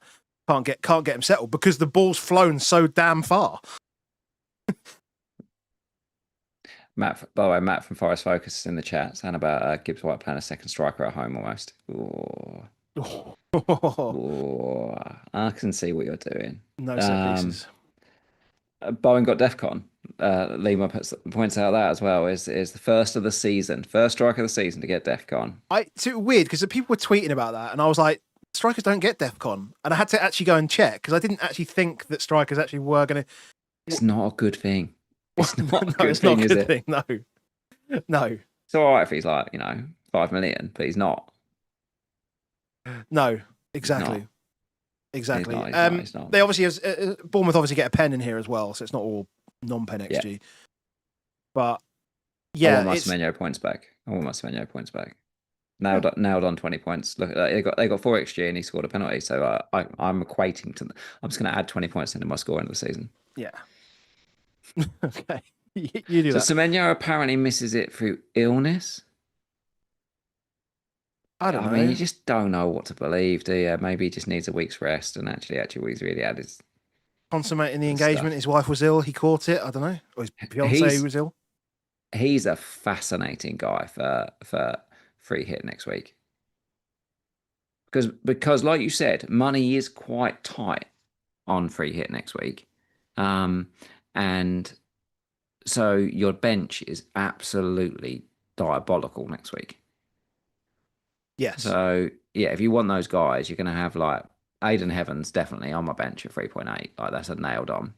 Can't get him settled because the ball's flown so damn far. Matt, by the way, Matt from Forest Focus is in the chat saying about Gibbs White playing a second striker at home almost. Oh, I can see what you're doing. No set pieces. Bowen got DEFCON. Lima points out that as well is the first striker of the season to get DEFCON. It's weird because people were tweeting about that, and I was like, strikers don't get DEFCON, and I had to actually go and check because I didn't actually think that strikers actually were going to. It's not a good thing. It's not a good it's thing, not a is good it? thing. No. It's all right if he's like 5 million, but he's not. No, exactly. Exactly. He's not. They obviously Bournemouth obviously get a pen in here as well, so it's not all non-pen XG. Yeah. But yeah, I want my Semenyo points back. Nailed on 20 points. Look, they got 4 XG and he scored a penalty. So I'm equating to. I'm just going to add 20 points into my score end of the season. Yeah. Okay. You do that. So Semenyo apparently misses it through illness. I don't know. I mean, you just don't know what to believe, do you? Maybe he just needs a week's rest, and actually what he's really had is consummating the engagement. His wife was ill. He caught it. I don't know. Or his fiance was ill. He's a fascinating guy for free hit next week. Because like you said, money is quite tight on free hit next week. And so your bench is absolutely diabolical next week. Yes. So yeah, if you want those guys, you're going to have like Aidan Heavens definitely on my bench at 3.8. Like that's a nailed on.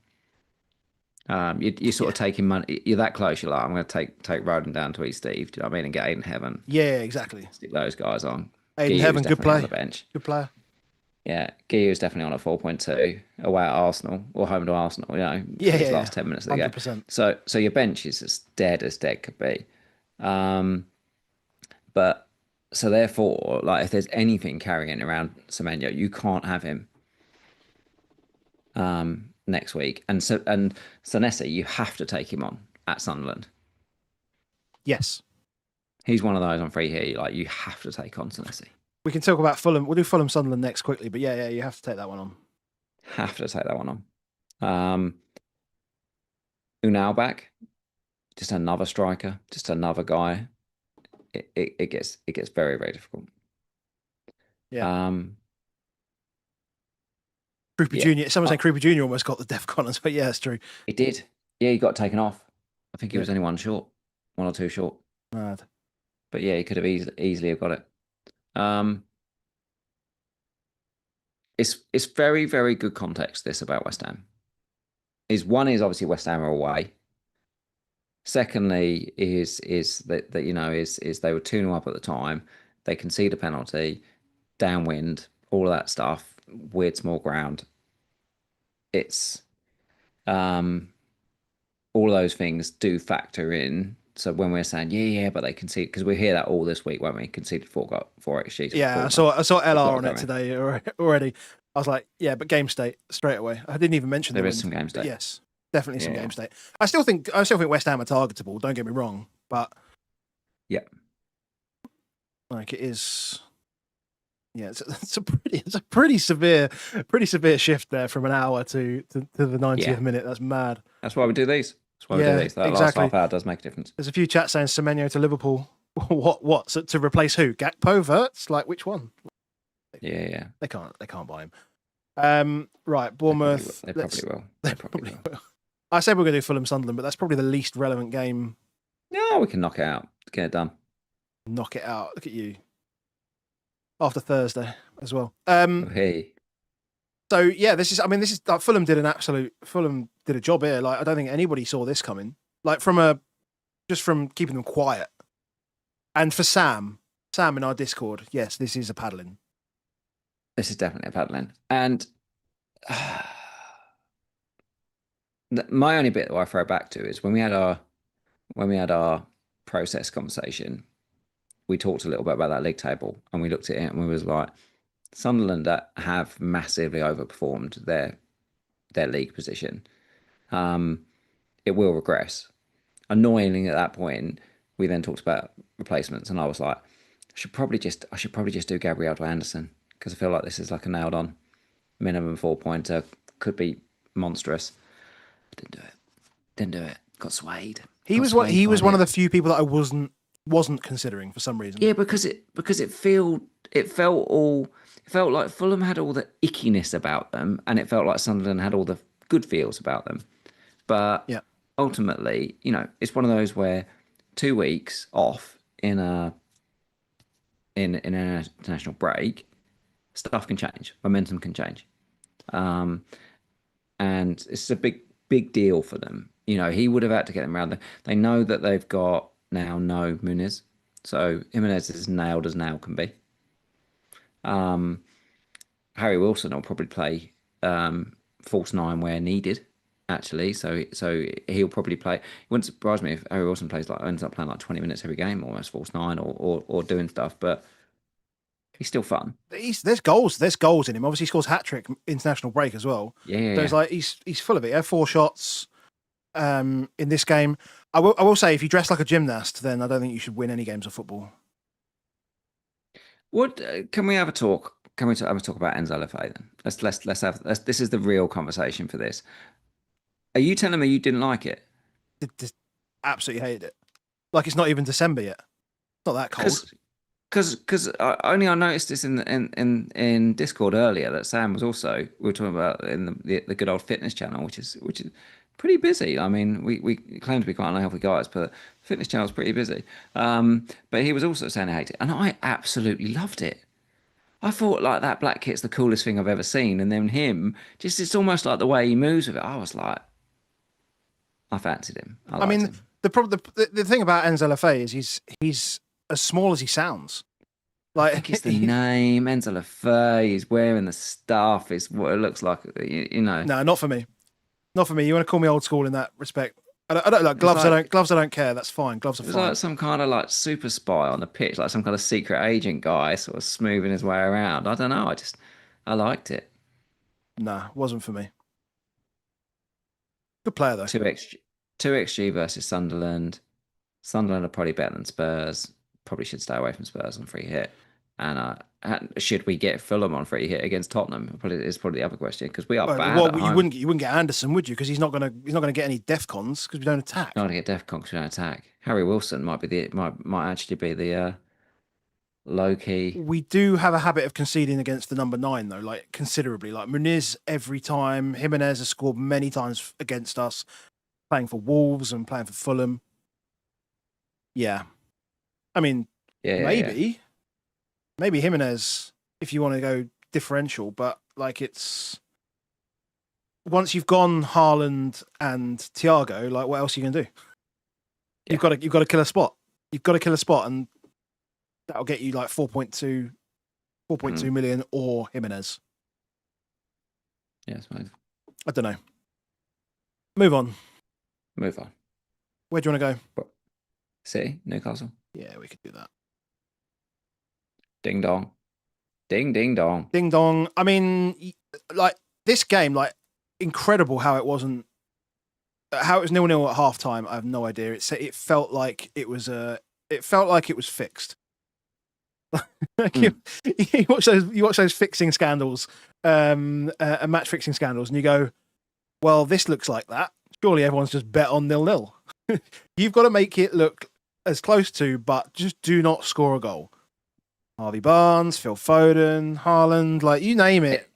You're sort of taking money. You're that close. You're like, I'm going to take Roden down to eat Steve. Do you know what I mean? And get Aidan Heaven. Yeah, exactly. Stick those guys on. Aidan Heaven, good play. On the bench. Good player. Yeah, Guillaume's definitely on a 4.2 away at Arsenal or home to Arsenal. Last 10 minutes of the 100%. game. So your bench is as dead could be. But so therefore, like if there's anything carrying around Semenyo, you can't have him next week. And Senesi, you have to take him on at Sunderland. Yes. He's one of those on free here. Like you have to take on Senesi. We can talk about Fulham. We'll do Fulham Sunderland next quickly, but yeah, you have to take that one on. Have to take that one on. Unal back, just another striker, just another guy. It gets very, very difficult. Yeah. Krupa Jr. Someone saying Krupa Jr. almost got the DEFCON, but yeah, it's true. He did. Yeah, he got taken off. I think he was only one or two short. Mad. But yeah, he could have easily have got it. It's very, very good context this about West Ham. One is obviously West Ham are away. Secondly, is that they were 2-0 up at the time. They concede a penalty, downwind, all of that stuff, weird small ground. It's all of those things do factor in. So when we're saying but they conceded, because we hear that all this week, won't we? Conceded 4 XG. Yeah, I saw LR on it today already. I was like, yeah, but game state straight away. I didn't even mention there is some game state. Yes. Definitely some game state. I still think West Ham are targetable. Don't get me wrong, but like it is. Yeah, it's a pretty severe shift there from an hour to the 90th minute. That's mad. That's why we do these. That's why we do these. That last half hour does make a difference. There's a few chats saying Semenyo to Liverpool. What? So to replace who? Gakpo, Verts? Like which one? Yeah. They can't buy him. Right, Bournemouth. They probably will. I said we're going to do Fulham Sunderland, but that's probably the least relevant game. No, we can knock it out. Get it done. Knock it out. Look at you. After Thursday as well. Hey. So yeah, this is like Fulham did a job here. Like I don't think anybody saw this coming. Like from keeping them quiet. And for Sam in our Discord, yes, this is a paddling. This is definitely a paddling. And my only bit that I throw back to is when we had our process conversation, we talked a little bit about that league table and we looked at it and we was like, Sunderland that have massively overperformed their league position. It will regress. Annoyingly, at that point, we then talked about replacements, and I was like, I should probably just do Gabriel to Anderson because I feel like this is like a nailed on minimum 4-pointer. Could be monstrous. Didn't do it. Got swayed. He was one of the few people that I wasn't considering for some reason. Yeah, because it felt like Fulham had all the ickiness about them, and it felt like Sunderland had all the good feels about them. But yeah, ultimately, it's one of those where 2 weeks off in an international break, stuff can change, momentum can change, and it's a big deal for them. He would have had to get them around. They know that they've got now no Munoz, so Jimenez is nailed as nail can be. Harry Wilson will probably play false nine where needed, actually. So he'll probably play. It wouldn't surprise me if Harry Wilson ends up playing like 20 minutes every game, almost false nine or doing stuff. But he's still fun. There's goals in him. Obviously, he scores hat-trick international break as well. Yeah. So it's like he's full of it. He had 4 shots in this game. I will say, if you dress like a gymnast, then I don't think you should win any games of football. What can we have a talk? Can we have a talk about Enzo and Thiago then? Let's have. This is the real conversation for this. Are you telling me you didn't like it? Just absolutely hated it. Like it's not even December yet. It's not that cold. Because I noticed this in Discord earlier that Sam was also, we were talking about in the good old fitness channel, which is pretty busy. I mean, we claim to be quite unhealthy guys, but the fitness channel is pretty busy. But he was also saying he hated it, and I absolutely loved it. I thought like that black kit's the coolest thing I've ever seen, and then him, just it's almost like the way he moves with it. I was like, I fancied him. I mean, him. The thing about Enzo Lafay is he's as small as he sounds. Like, I think it's the name, Enzo Lafay. He's wearing the stuff. It's what it looks like. No, not for me. Not for me. You want to call me old school in that respect? I don't like gloves. Gloves. I don't care. That's fine. Gloves are fine. It's like some kind of like super spy on the pitch, like some kind of secret agent guy, sort of smoothing his way around. I don't know. I liked it. Nah, wasn't for me. Good player though. 2xG versus Sunderland. Sunderland are probably better than Spurs. Probably should stay away from Spurs on free hit. And should we get Fulham on free hit against Tottenham? Is probably the other question because we are bad. Well, you wouldn't get Anderson, would you? Because he's not gonna get any defcons because we don't attack. Not gonna get defcons because we don't attack. Harry Wilson might actually be the low key. We do have a habit of conceding against the number 9 though, like considerably. Like Munoz every time. Jimenez has scored many times against us, playing for Wolves and playing for Fulham. Yeah, I mean, maybe Jimenez if you want to go differential, but like it's once you've gone Haaland and Thiago, like what else are you gonna do? Yeah. You've got to kill a spot. You've got to kill a spot, and that'll get you like 4.2 million or Jimenez. Yes, mate. I don't know. Move on. Where do you want to go? City, Newcastle. Yeah, we could do that. Ding dong. Ding ding dong. Ding dong. I mean, like this game, like incredible how it wasn't. How it was 0-0 at half time. I have no idea. It felt like it was fixed. You watch those fixing scandals, match fixing scandals, and you go, well, this looks like that. surely everyone's just bet on 0-0. You've got to make it look as close to, but just do not score a goal. Harvey Barnes, Phil Foden, Haaland, like you name it.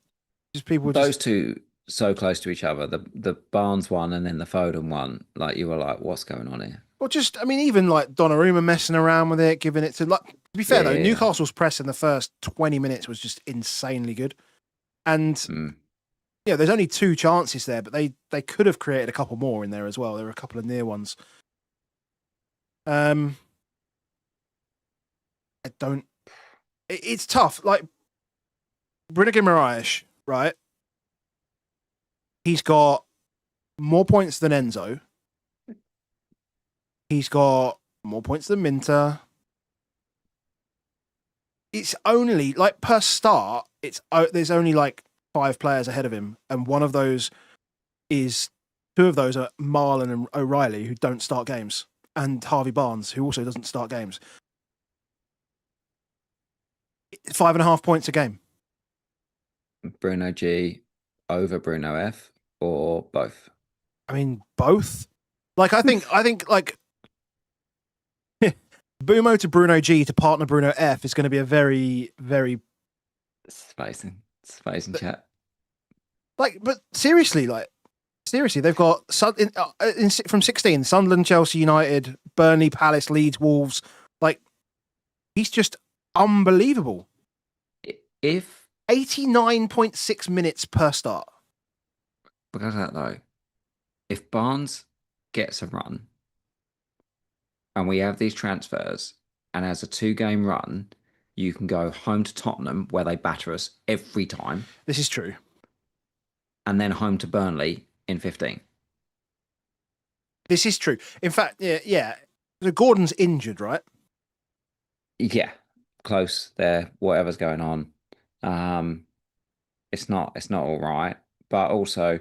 Just people. Those two so close to each other. The Barnes one and then the Foden one. Like you were like, what's going on here? Well, even like Donnarumma messing around with it, giving it to. Like, to be fair though, Newcastle's press in the first 20 minutes was just insanely good, and there's only 2 chances there, but they could have created a couple more in there as well. There were a couple of near ones. I don't. It's tough. Like Bruno Guimaraes, right? He's got more points than Enzo. He's got more points than Minter. It's only like per start. There's only like 5 players ahead of him, and one of those is 2 of those are Marlon and O'Reilly, who don't start games, and Harvey Barnes, who also doesn't start games. 5.5 points a game. Bruno G over Bruno F or both? I mean, both. Like, I think like Bumo to Bruno G to partner Bruno F is going to be a very, very spacing chat. Like, but seriously, they've got from 16, Sunderland, Chelsea, United, Burnley, Palace, Leeds, Wolves. Like, he's just unbelievable. If 89.6 minutes per start. Because of that though, if Barnes gets a run and we have these transfers and as a 2-game run, you can go home to Tottenham where they batter us every time. This is true. And then home to Burnley in 15. This is true. In fact, yeah. So Gordon's injured, right? Yeah, close there. Whatever's going on, it's not all right. But also,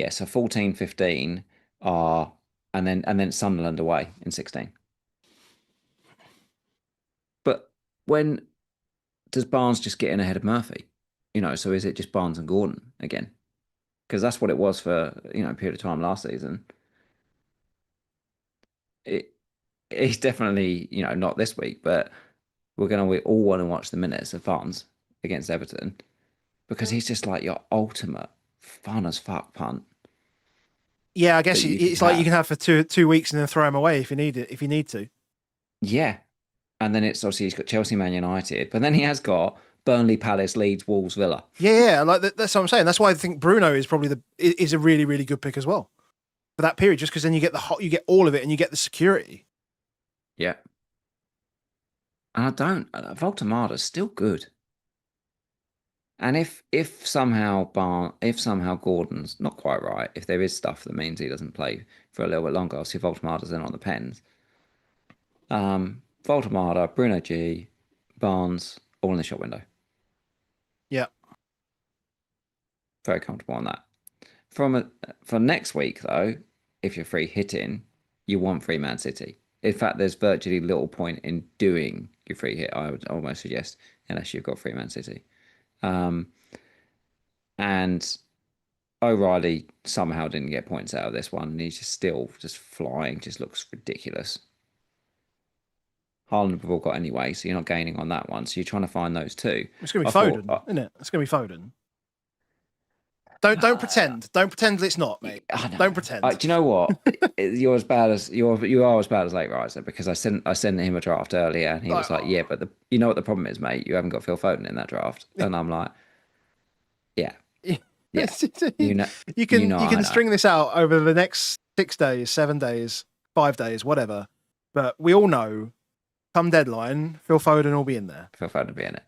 so 14, 15 are, and then Sunderland away in 16. But when does Barnes just get in ahead of Murphy? So is it just Barnes and Gordon again? Because that's what it was for a period of time last season. It's definitely not this week, but we all want to watch the minutes of Barnes against Everton because he's just like your ultimate fun as fuck punt. Yeah, I guess it's like you can have for two weeks and then throw him away if you need it, if you need to. Yeah, and then it's obviously he's got Chelsea, Man United, but then he has got Burnley, Palace, Leeds, Wolves, Villa. Yeah, like that's what I'm saying. That's why I think Bruno is probably is a really, really good pick as well for that period, just because then you get you get all of it and you get the security. Yeah, and Voltemada's still good. And if somehow Gordon's not quite right, if there is stuff that means he doesn't play for a little bit longer, I'll see Voltemada's then on the pens. Voltemada, Bruno G, Barnes, all in the shop window. Yeah. Very comfortable on that. For next week, though, if you're free hitting, you want free Man City. In fact, there's virtually little point in doing your free hit, I would almost suggest, unless you've got free Man City. And O'Reilly somehow didn't get points out of this one, and he's just still just flying, just looks ridiculous. Haaland we've all got anyway, so you're not gaining on that one. So you're trying to find those 2. It's going to be Foden, isn't it? It's going to be Foden. Don't pretend. Don't pretend it's not, mate. Don't pretend. Do you know what? you are as bad as Late Riser, because I sent him a draft earlier, and he was like, "Yeah, but you know what the problem is, mate? You haven't got Phil Foden in that draft." And I'm like, "Yeah, yeah." You can string this out over the next 6 days, 7 days, 5 days, whatever. But we all know, come deadline, Phil Foden will be in there. Phil Foden will be in it.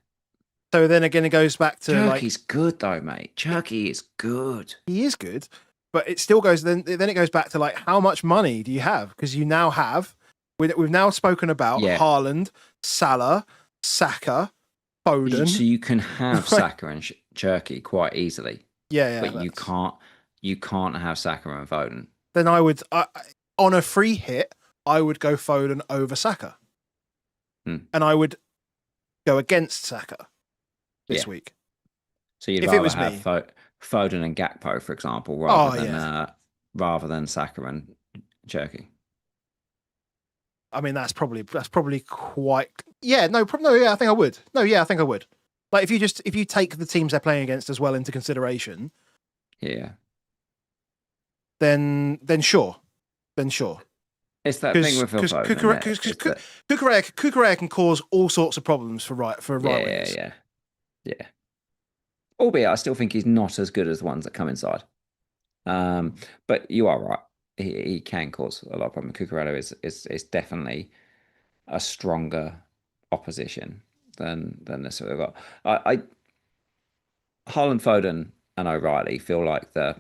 So then again, it goes back to Cherky's good though, mate. Cherky is good. He is good, but it still goes. Then it goes back to like, how much money do you have? Because you now have. We've now spoken about Haaland, Salah, Saka, Foden. So you can have Saka and Cherky quite easily. Yeah, but you can't have Saka and Foden. Then I would, on a free hit, I would go Foden over Saka, and I would go against Saka this week. So you'd rather have Foden and Gakpo, for example, rather than rather than Saka and Cherky. I mean, that's probably quite. Yeah, no, yeah, I think I would. No, yeah, I think I would. Like if you take the teams they're playing against as well into consideration, yeah, then sure. It's that thing with Phil Foden. Kukurea can cause all sorts of problems for right wingers. Yeah. Albeit, I still think he's not as good as the ones that come inside. But you are right. He can cause a lot of problems. Cucurella is definitely a stronger opposition than this we've got. Haaland, Foden, and O'Reilly feel like they're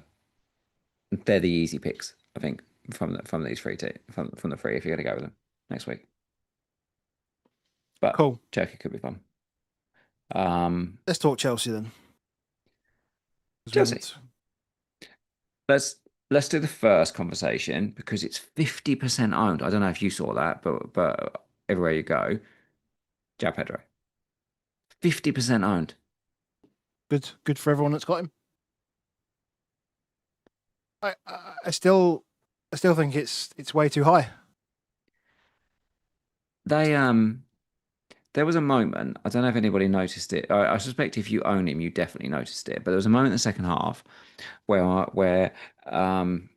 the easy picks. I think from these three from the three if you're going to go with them next week. But cool. Turkey could be fun. Let's talk Chelsea then. Chelsea. Let's do the first conversation because it's 50% owned. I don't know if you saw that, but everywhere you go, João Pedro. 50% owned. Good for everyone that's got him. I still think it's way too high. There was a moment, I don't know if anybody noticed it. I suspect if you own him, you definitely noticed it. But there was a moment in the second half where and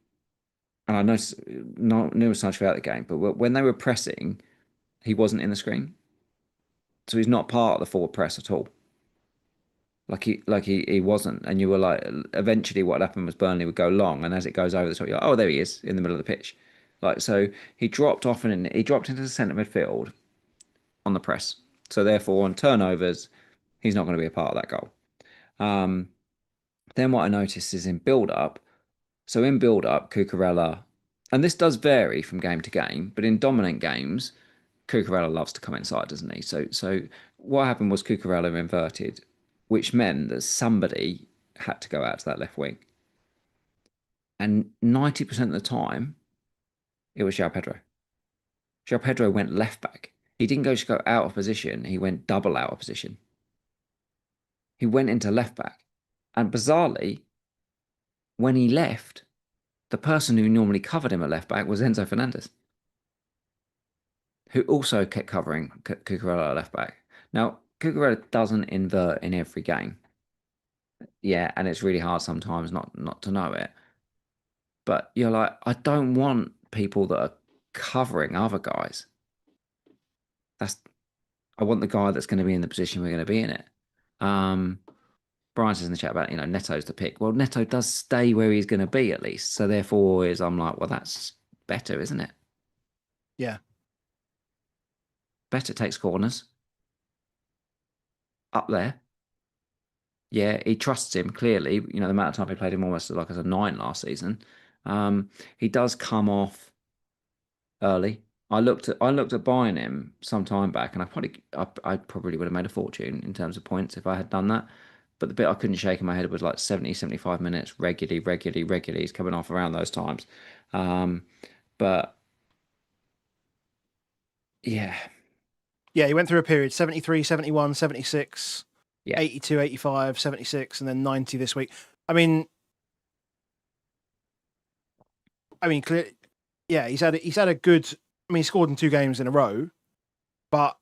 I noticed numerous times throughout the game, but when they were pressing, he wasn't in the screen. So he's not part of the forward press at all. He wasn't. And you were like, eventually what happened was Burnley would go long, and as it goes over the top, you're like, oh, there he is in the middle of the pitch. So he dropped off and he dropped into the centre midfield on the press. So therefore, on turnovers, he's not going to be a part of that goal. Then what I noticed is in build-up. So in build-up, Cucurella, and this does vary from game to game, but in dominant games, Cucurella loves to come inside, doesn't he? So what happened was Cucurella inverted, which meant that somebody had to go out to that left wing. And 90% of the time, it was João Pedro. João Pedro went left back. He didn't just go out of position. He went double out of position. He went into left back. And bizarrely, when he left, the person who normally covered him at left back was Enzo Fernandez, who also kept covering Cucurella at left back. Now, Cucurella doesn't invert in every game. Yeah, and it's really hard sometimes not to know it. But you're like, I don't want people that are covering other guys. I want the guy that's going to be in the position we're going to be in it. Brian says in the chat about, Neto's the pick. Well, Neto does stay where he's going to be at least. So therefore I'm like, well, that's better, isn't it? Yeah. Better takes corners. Up there. Yeah, he trusts him, clearly. The amount of time he played him almost like as a 9 last season. He does come off early. I looked at buying him some time back, and I probably would have made a fortune in terms of points if I had done that. But the bit I couldn't shake in my head was like 70, 75 minutes regularly. He's coming off around those times. But yeah. Yeah, he went through a period 73, 71, 76, yeah. 82, 85, 76, and then 90 this week. I mean, yeah, he's had a good. He scored in 2 games in a row, but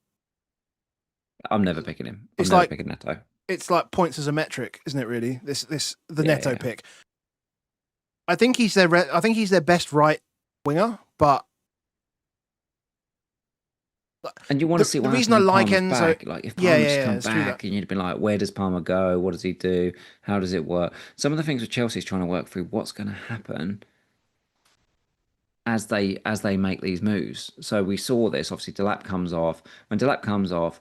I'm never picking him. I'm never picking Neto. It's like points as a metric, isn't it? Really, the Neto pick. I think he's their best right winger, but. And you want to see what happens when Palmer's back. Like if Palmer's come back and you'd be like, where does Palmer go? What does he do? How does it work? Some of the things with Chelsea's trying to work through what's going to happen as they make these moves. So we saw this. Obviously, Delap comes off. When Delap comes off,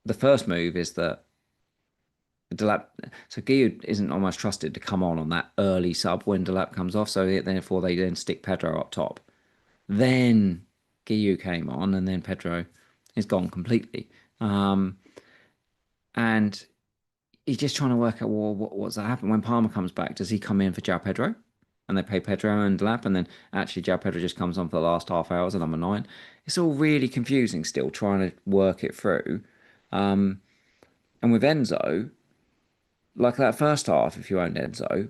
the first move is that Delap. So Guiu isn't almost trusted to come on that early sub when Delap comes off. So therefore, they then stick Pedro up top. Then Guiu came on, and then Pedro is gone completely. And he's just trying to work out, well, what's that happen when Palmer comes back? Does he come in for João Pedro? And they pay Pedro and Lap, and then actually João Pedro just comes on for the last half hour as a number 9. It's all really confusing still, trying to work it through. And with Enzo, like that first half, if you owned Enzo,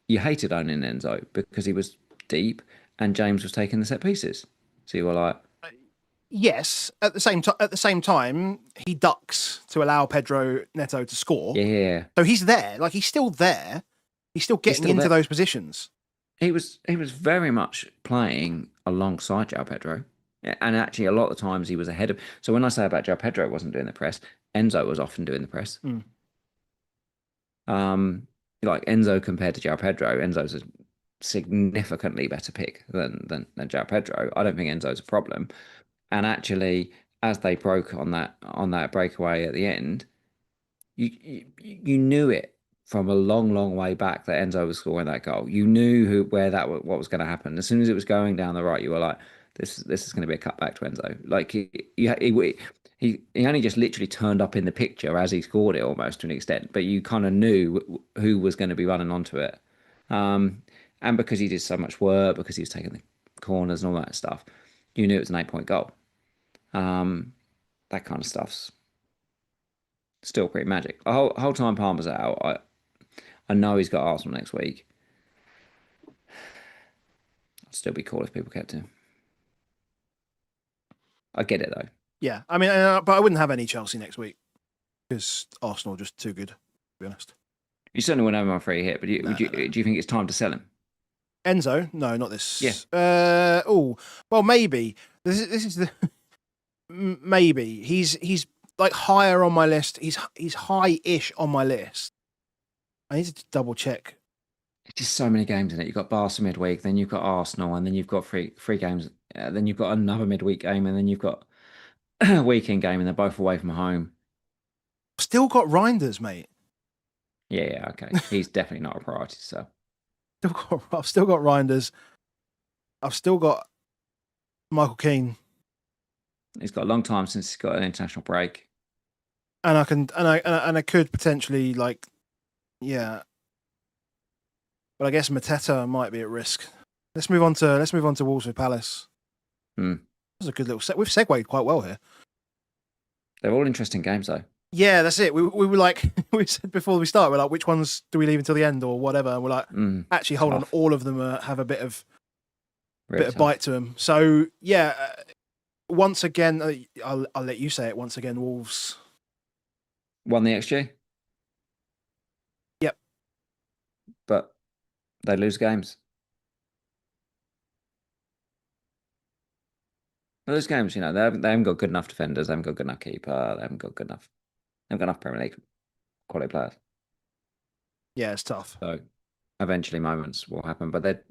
you hated owning Enzo because he was deep, and James was taking the set pieces. So you were like, yes. At the same time, he ducks to allow Pedro Neto to score. yeah. So he's there. Like, he's still there. He's still getting into those positions. He was very much playing alongside João Pedro. And actually, a lot of the times he was ahead of. So when I say about João Pedro wasn't doing the press, Enzo was often doing the press. Like Enzo compared to João Pedro, Enzo's a significantly better pick than João Pedro. I don't think Enzo's a problem. And actually, as they broke on that breakaway at the end, you knew it from a long way back that Enzo was scoring that goal. You knew what was going to happen. As soon as it was going down the right, you were like, this is going to be a cutback to Enzo. Like he only just literally turned up in the picture as he scored it almost to an extent, but you kind of knew who was going to be running onto it. And because he did so much work, because he was taking the corners and all that stuff, you knew it was an 8-point goal. That kind of stuff's still pretty magic. The whole time Palmer's out, I know he's got Arsenal next week. I'd still be cool if people kept him. I get it though. Yeah, I mean, but I wouldn't have any Chelsea next week because Arsenal are just too good, to be honest. You certainly wouldn't have him on free hit, but do you think it's time to sell him? Enzo? No, not this. Yeah. Well, maybe. This is the maybe he's like higher on my list. He's high-ish on my list. I need to double check. It's just so many games in it. You've got Barca midweek, then you've got Arsenal, and then you've got three games. Then you've got another midweek game, and then you've got a weekend game, and they're both away from home. Still got Reinders, mate. Yeah, okay. He's definitely not a priority. So I've still got Reinders. I've still got Michael Keane. He's got a long time since he's got an international break, and I could potentially yeah. But I guess Mateta might be at risk. Let's move on to Wolves with Palace. That was a good little set. We've segued quite well here. They're all interesting games, though. Yeah, that's it. We were like, we said before we start, we're like, which ones do we leave until the end or whatever? And we're like, actually, hold on, all of them have a bit of bite to them. So yeah, once again, I'll let you say it. Once again, Wolves won the XG. Yep, but they lose games. Those games, they haven't got good enough defenders, they haven't got good enough keeper, they haven't got enough Premier League quality players. Yeah, it's tough. So eventually moments will happen, but they're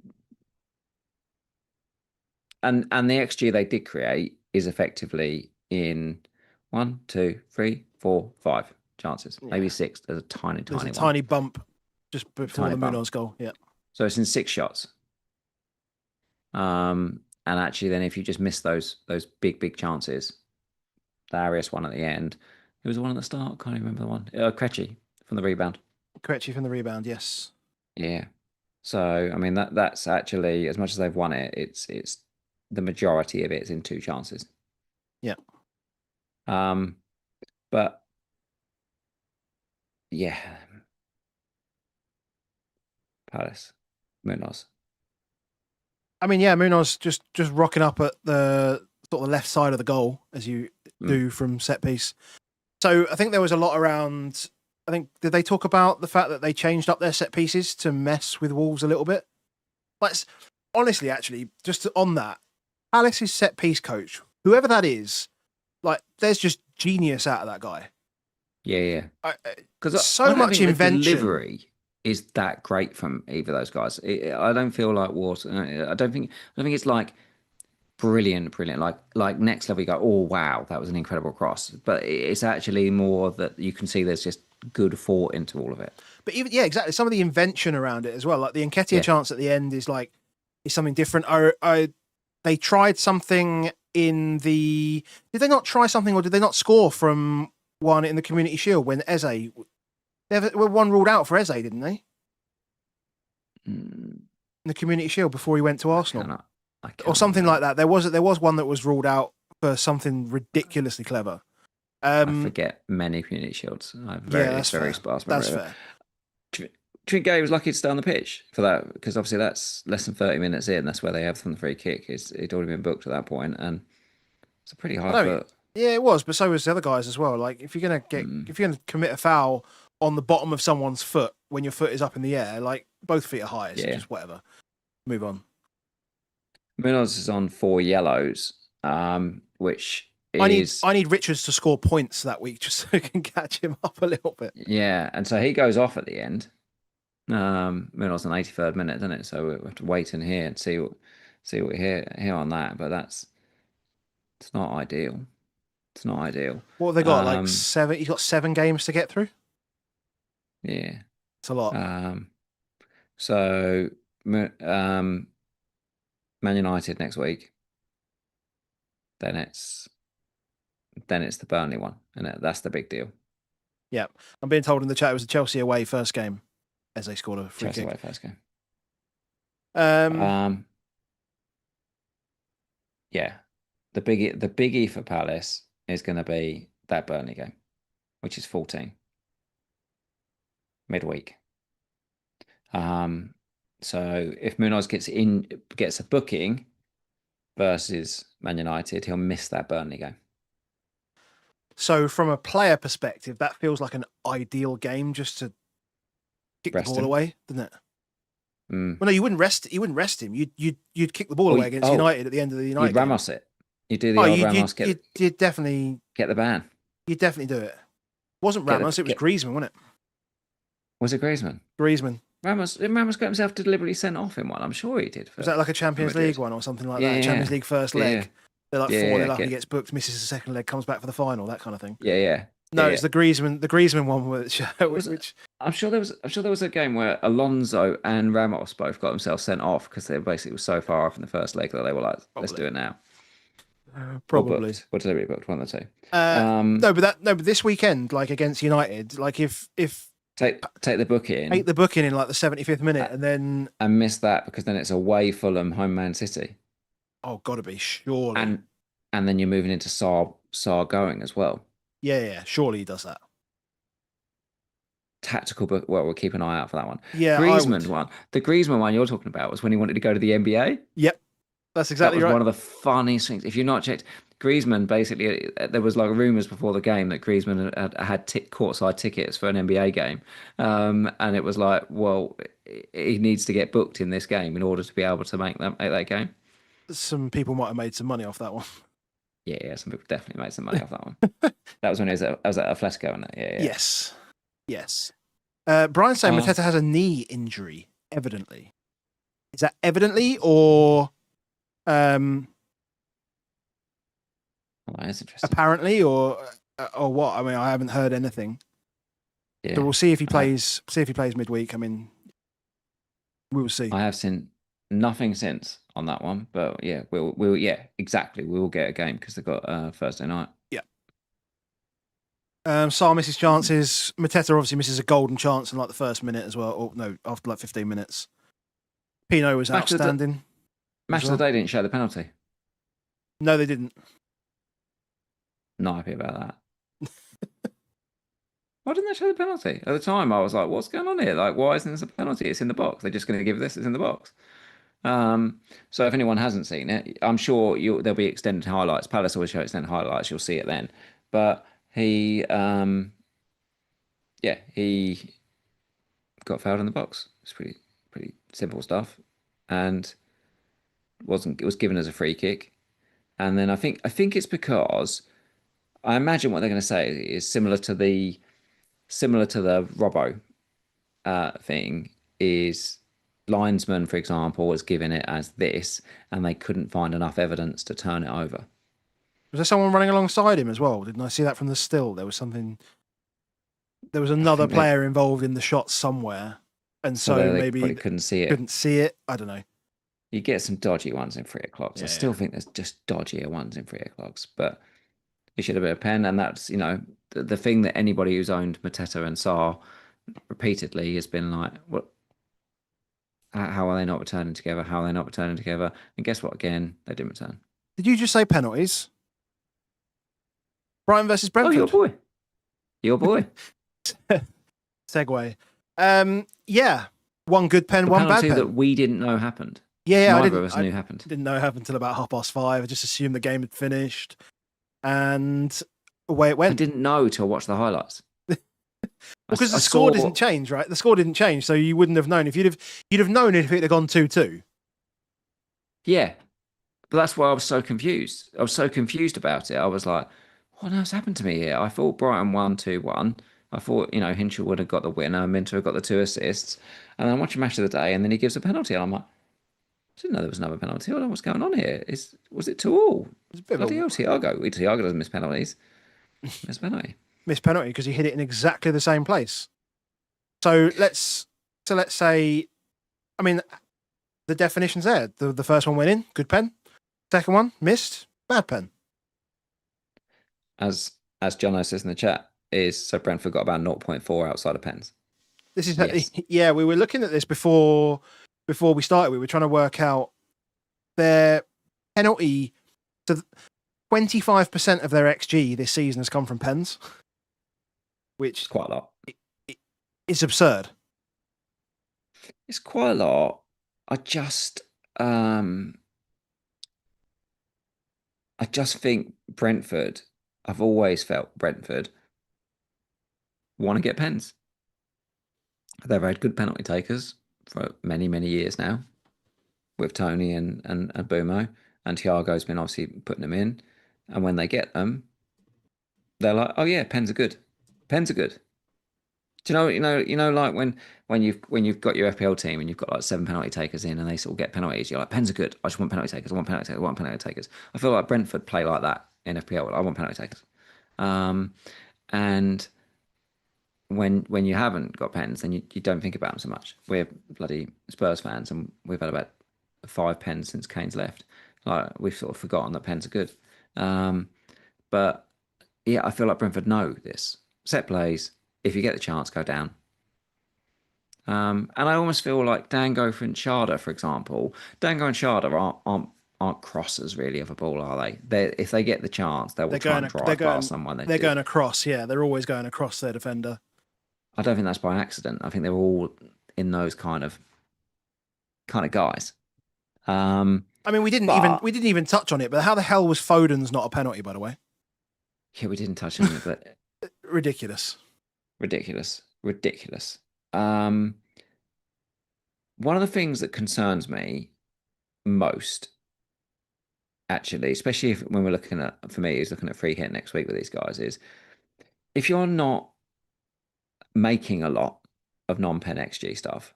and the XG they did create is effectively in 1, 2, 3, 4, 5 chances, maybe 6. There's a tiny tiny bump just before the Munoz goal. Yeah. So it's in 6 shots. And actually, then if you just miss those big chances, the Arias one at the end, it was the one at the start. Can't even remember the one. Krejci from the rebound. Krejci from the rebound, yes. Yeah. So I mean that's actually, as much as they've won it, it's the majority of it is in 2 chances. Yeah. But yeah, Palace, Munoz. I mean, yeah, Munoz just rocking up at the sort of left side of the goal as you do from set piece. So I think there was a lot around. I think, did they talk about the fact that they changed up their set pieces to mess with Wolves a little bit? Like, honestly, actually, just on that, Palace's set piece coach, whoever that is, like, there's just genius out of that guy. Yeah. Because so much invention. The delivery is that great from either of those guys. I don't feel like I don't think it's like brilliant, like next level. You go, oh wow, that was an incredible cross. But it's actually more that you can see there's just good thought into all of it. But even exactly, some of the invention around it as well. Like the Nketiah chance at the end is something different. They tried something in the. Did they not try something, or did they not score from one in the Community Shield when Eze? They were one ruled out for Eze, didn't they? In the Community Shield before he went to Arsenal, or something like that. There was one that was ruled out for something ridiculously clever. I forget many Community Shields. It's very sparse. That's fair. Trinquet was lucky to stay on the pitch for that because obviously that's less than 30 minutes in. That's where they have from the free kick. It'd already been booked at that point, and it's a pretty high foot. Yeah, it was, but so was the other guys as well. Like if you're gonna commit a foul on the bottom of someone's foot when your foot is up in the air, like both feet are high, so just whatever. Move on. Munoz is on 4 yellows, which is... I need Richards to score points that week just so I can catch him up a little bit. Yeah, and so he goes off at the end. Munoz on 83rd minute, doesn't it? So we have to wait in here and see what we hear on that. But it's not ideal. It's not ideal. What have they got? Like 7? He's got 7 games to get through. Yeah, it's a lot. So Man United next week. Then it's the Burnley one, and that's the big deal. Yeah, I'm being told in the chat it was a Chelsea away first game as they scored a free Chelsea kick. away first game. Yeah, the biggie for Palace is going to be that Burnley game, which is 14 midweek. So if Munoz gets a booking versus Man United, he'll miss that Burnley game. So from a player perspective, that feels like an ideal game just to kick the ball away, doesn't it? Well, no, you wouldn't rest him. You'd kick the ball away against United at the end of the United. You'd Ramos it. You do the old Ramos. You'd definitely get the ban. You'd definitely do it. It wasn't Ramos, it was Griezmann, wasn't it? Was it Griezmann? Griezmann. Ramos got himself deliberately sent off in one. I'm sure he did. Was that like a Champions League one or something like that? Champions League first leg. They're like 4-0 up, he gets booked, misses the second leg, comes back for the final, that kind of thing. No, it's the Griezmann one which I'm sure there was a game where Alonso and Ramos both got themselves sent off because they basically were so far off in the first leg that they were like, let's do it now. Probably. Or deliberately booked, one of the two. No, but this weekend, like against United, like if take the book in. Take the book in like the 75th minute and miss that because then it's away Fulham, home Man City. Oh, gotta be, surely. And then you're moving into Saar going as well. Yeah, surely he does that. Tactical book. Well, we'll keep an eye out for that one. Yeah, Griezmann one. The Griezmann one you're talking about was when he wanted to go to the NBA. Yep, that's exactly right. One of the funniest things. If you're not checked, Griezmann basically there was like rumours before the game that Griezmann had courtside tickets for an NBA game, and it was like, well, he needs to get booked in this game in order to be able to make that game. Some people might have made some money off that one. Yeah, some people definitely made some money off that one. That was when I was at Atletico, wasn't it? Yeah. Yes. Brian's saying Mateta has a knee injury, evidently. Is that evidently or well, that's interesting. Apparently or what? I mean, I haven't heard anything. Yeah. So we'll see if he plays midweek. I mean, we will see. I have seen nothing since on that one, but yeah, we'll exactly. We will get a game because they've got Thursday night. Yeah. Saar misses chances. Mateta obviously misses a golden chance in like the first minute as well. Or no, after like 15 minutes. Pino was outstanding. Match of the day didn't show the penalty. No, they didn't. Not happy about that. Why didn't they show the penalty? At the time, I was like, what's going on here? Like, why isn't this a penalty? It's in the box. They're just going to give this. It's in the box. So if anyone hasn't seen it, I'm sure there'll be extended highlights. Palace always show extended highlights. You'll see it then. But he got fouled in the box. It's pretty simple stuff, and it was given as a free kick. And then I think it's because I imagine what they're going to say is similar to the Robbo thing is linesman, for example, was given it as this, and they couldn't find enough evidence to turn it over. Was there someone running alongside him as well? Didn't I see that from the still? There was another player involved in the shot somewhere, and so maybe they couldn't see it. Couldn't see it. I don't know. You get some dodgy ones in 3 o'clocks. I still think there's just dodgier ones in 3 o'clocks, but it should have been a pen, and that's the thing that anybody who's owned Mateta and Saar repeatedly has been like, what? How are they not returning together? How are they not returning together? And guess what? Again, they didn't return. Did you just say penalties? Brighton versus Brentford. Oh, your boy. Segue. Yeah. One good pen, The one bad penalty pen. that we didn't know happened. Yeah, Neither of us knew happened. Didn't know it happened until about 5:30. I just assumed the game had finished, and away it went. I didn't know till I watched the highlights. Because the score didn't change, right? The score didn't change, so you wouldn't have known. If you'd have known if it had gone 2-2. Yeah, but that's why I was so confused. I was so confused about it. I was like, what else happened to me here? I thought Brighton won 2-1. I thought, Hinchell would have got the winner, Minter had got the 2 assists. And then I watch a match of the day, and then he gives a penalty, and I'm like, I didn't know there was another penalty. I don't know what's going on here. Was it 2-2? Bloody hell, Thiago. Thiago doesn't miss penalties. Miss penalty. Miss penalty because he hit it in exactly the same place. So let's say, I mean, the definition's there. The first one went in, good pen. Second one missed, bad pen. As Jono says in the chat, so Brentford got about 0.4 outside of pens. This is yeah. We were looking at this before we started. We were trying to work out their penalty. So 25% of their XG this season has come from pens, which is quite a lot. It's absurd. It's quite a lot. I just think Brentford. I've always felt Brentford want to get pens. They've had good penalty takers for many, many years now, with Tony and Bumo, and Thiago's been obviously putting them in. And when they get them, they're like, "Oh yeah, pens are good. Pens are good." Do you know, like when you've got your FPL team and you've got like 7 penalty takers in, and they sort of get penalties, you're like, "Pens are good. I just want penalty takers. I want penalty takers. I want penalty takers." I feel like Brentford play like that in FPL. I want penalty takers. And when you haven't got pens, then you don't think about them so much. We're bloody Spurs fans, and we've had about 5 pens since Kane's left. Like, we've sort of forgotten that pens are good. But yeah, I feel like Brentford know this. Set plays, if you get the chance, go down. And I almost feel like Dango and Sharda, for example. Dango and Sharda aren't crossers really of a ball, are they? If they get the chance, they will try and drive past someone. They're going across, yeah. They're always going across their defender. I don't think that's by accident. I think they're all in those kind of guys. I mean, we didn't even touch on it, but how the hell was Foden's not a penalty, by the way? Yeah, we didn't touch on it, but ridiculous. One of the things that concerns me most, actually, especially when we're looking at free hit next week with these guys, is if you're not making a lot of non-pen XG stuff,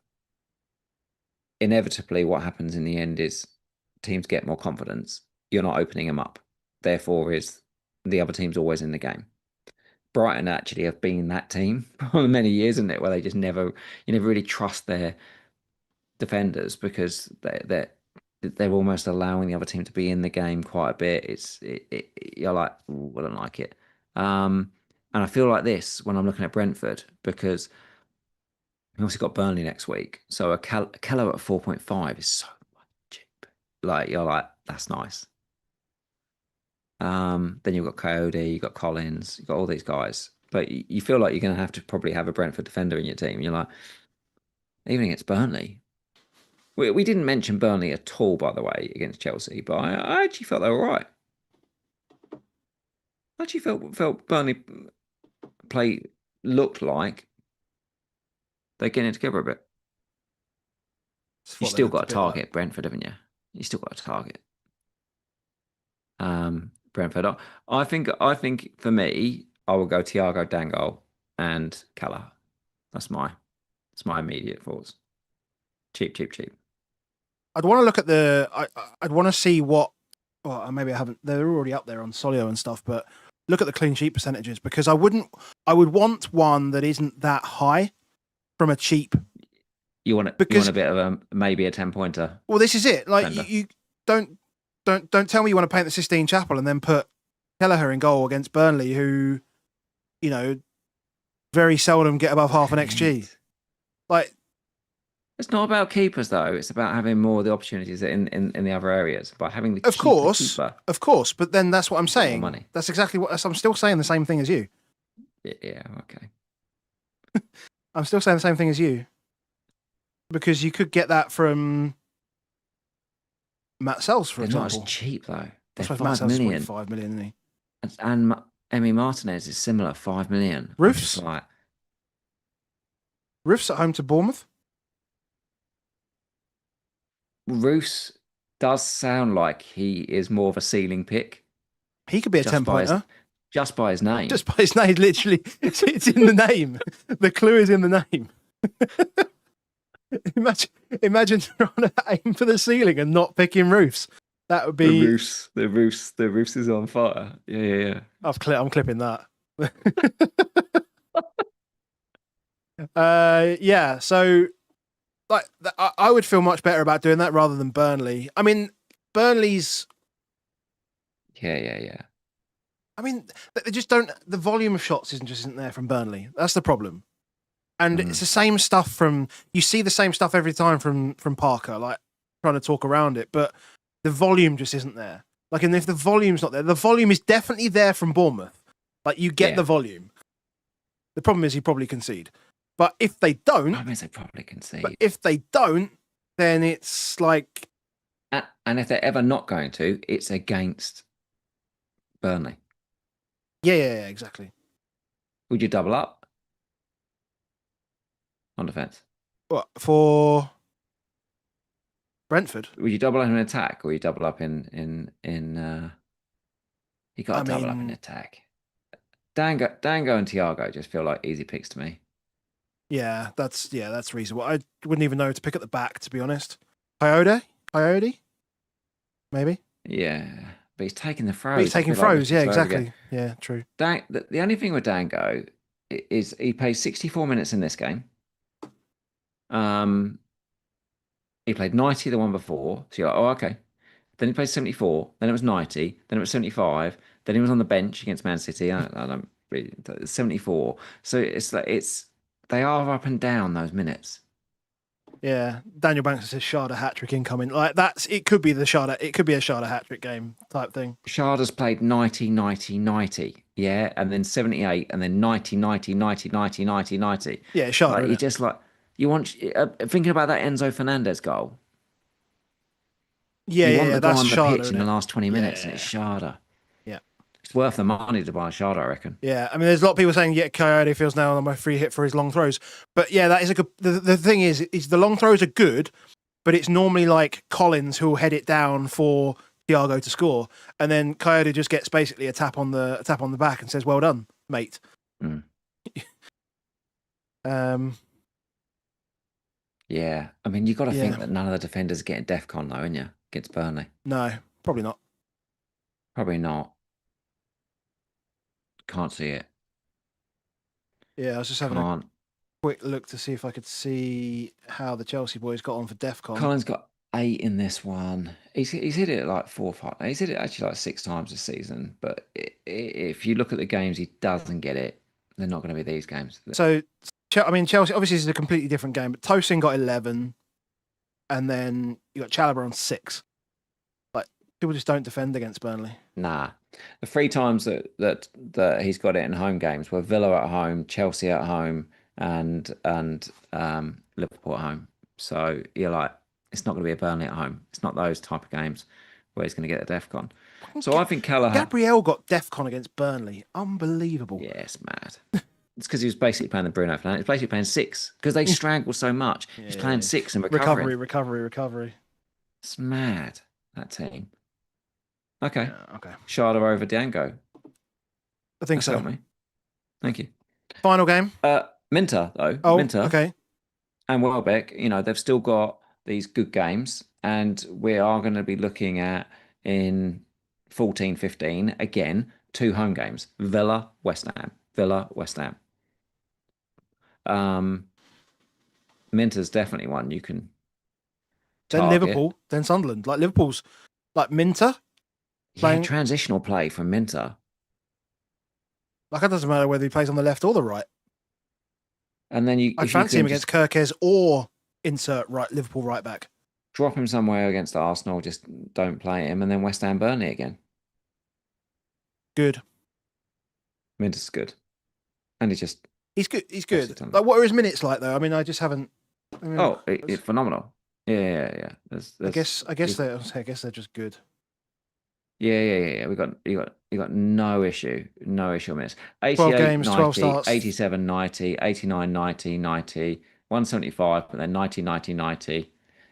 inevitably what happens in the end is teams get more confidence. You're not opening them up. Therefore, is the other team's always in the game. Brighton actually have been that team for many years, isn't it? Where they just you never really trust their defenders because they're almost allowing the other team to be in the game quite a bit. You're like, I don't like it. And I feel like this when I'm looking at Brentford, because we also got Burnley next week. So a Keller at 4.5 is so cheap. Like, you're like, that's nice. Then you've got Coyote, you've got Collins, you've got all these guys. But you feel like you're going to have to probably have a Brentford defender in your team. You're like, even against Burnley. We didn't mention Burnley at all, by the way, against Chelsea, but I actually felt they were right. I actually felt Burnley looked like they're getting it together a bit. You still got a target, Brentford, haven't you? You still got a target. Brentford. I think for me, I will go Thiago, Dango, and Keller. That's my immediate thoughts. Cheap. I'd want to look at I'd want to see what. Well, maybe I haven't. They're already up there on Solio and stuff, but look at the clean sheet percentages, because I would want one that isn't that high from a cheap. You want a bit of maybe a 10-pointer. Well, this is it. Like, you don't tell me you want to paint the Sistine Chapel and then put Kelleher in goal against Burnley, who, very seldom get above half an XG. Like, it's not about keepers though. It's about having more of the opportunities in the other areas. By having the keeper. Of course. But then that's what I'm saying. More money. That's exactly what I'm still saying. The same thing as you. Yeah. Okay. I'm still saying the same thing as you. Because you could get that from Matt Sells, for example. They're not as cheap, though. They're I suppose 5 Matt Sells million. is 5 million, isn't he? And Emi Martinez is similar, 5 million. Roofs? Like... Roofs at home to Bournemouth? Roofs does sound like he is more of a ceiling pick. He could be a 10-pointer. Just by his name. Just by his name, literally. It's in the name. The clue is in the name. Imagine trying to aim for the ceiling and not picking Roofs. That would be the roofs is on fire. Yeah. I'm clipping that. Yeah. So, like, I would feel much better about doing that rather than Burnley. I mean, Burnley's. Yeah. I mean, they just don't. The volume of shots isn't there from Burnley. That's the problem. And it's the same stuff you see the same stuff every time from Parker, like trying to talk around it, but the volume just isn't there. Like, and if the volume's not there, the volume is definitely there from Bournemouth. Like, you get the volume. The problem is you probably concede. But if they don't... I mean, they probably concede. But if they don't, then it's like... And if they're ever not going to, it's against Burnley. Yeah, exactly. Would you double up? On defence. What, for Brentford? Would you double up in attack, or you double up in you got to double up in attack. Dango and Thiago just feel like easy picks to me. Yeah, that's reasonable. I wouldn't even know to pick at the back, to be honest. Coyote? Maybe? Yeah. But he's taking the throws. But he's taking throws, yeah, exactly. Again. Yeah, true. The only thing with Dango is he plays 64 minutes in this game. He played 90 the one before. So you're like, oh, okay. Then he played 74. Then it was 90. Then it was 75. Then he was on the bench against Man City. I don't really... 74. So it's like they are up and down those minutes. Yeah, Daniel Banks says Sharda hat-trick incoming. Like, it could be a Sharda hat-trick game type thing. Sharda's played 90, 90, 90. Yeah, and then 78, and then 90, 90, 90, 90, 90, 90. Yeah, Sharda. Like, you just like... You want thinking about that Enzo Fernandez goal. Yeah, that's on the Sharda, pitch in the last 20 minutes, and it's Sharda. Yeah, it's worth the money to buy Sharda, I reckon. Yeah, I mean, there's a lot of people saying, Coyote feels now on my free hit for his long throws, but yeah, that is a good. The thing is the long throws are good, but it's normally like Collins who will head it down for Thiago to score, and then Coyote just gets basically a tap on the back and says, "Well done, mate." Yeah, I mean, you've got to think that none of the defenders are getting DEFCON though, ain't you? Against Burnley. No, probably not. Probably not. Can't see it. Yeah, I was just having a quick look to see if I could see how the Chelsea boys got on for DEFCON. Colin's got 8 in this one. He's hit it like 4 or 5. He's hit it actually like 6 times this season. But if you look at the games he doesn't get it, they're not going to be these games. So... I mean, Chelsea, obviously, this is a completely different game, but Tosin got 11, and then you got Chalobah on 6. Like, people just don't defend against Burnley. Nah. The 3 times that he's got it in home games were Villa at home, Chelsea at home, and Liverpool at home. So you're like, it's not going to be a Burnley at home. It's not those type of games where he's going to get a DEFCON. So I think Gabriel got DEFCON against Burnley. Unbelievable. Yeah, it's mad. It's because he was basically playing the Bruno Fernandes. He's basically playing 6 because they strangle so much. He's playing 6 and recovering. Recovery. It's mad, that team. Okay. Yeah, okay. Sharda over Dango. I think so. Me. Thank you. Final game. Minter, though. Oh, Minter. Okay. And Welbeck, they've still got these good games. And we are going to be looking at in 14-15, again, 2 home games. Villa, West Ham. Minter's definitely one you can target. Then Liverpool, then Sunderland. Like Liverpool's like Minter. Yeah, transitional play from Minter. Like, it doesn't matter whether he plays on the left or the right. And then I fancy him against Kirkes or insert Liverpool right back. Drop him somewhere against Arsenal, just don't play him, and then West Ham Burnley again. Good. Minter's good. And he's just He's good. He's good. Like, what are his minutes like though? I mean, I just haven't. It's phenomenal. Yeah. I guess they're just good. Yeah. You got no issue minutes. 12 88, games, 90, 12 starts. 87, 90, 89, 90, 90, 175, but then 90, 90, 90. He's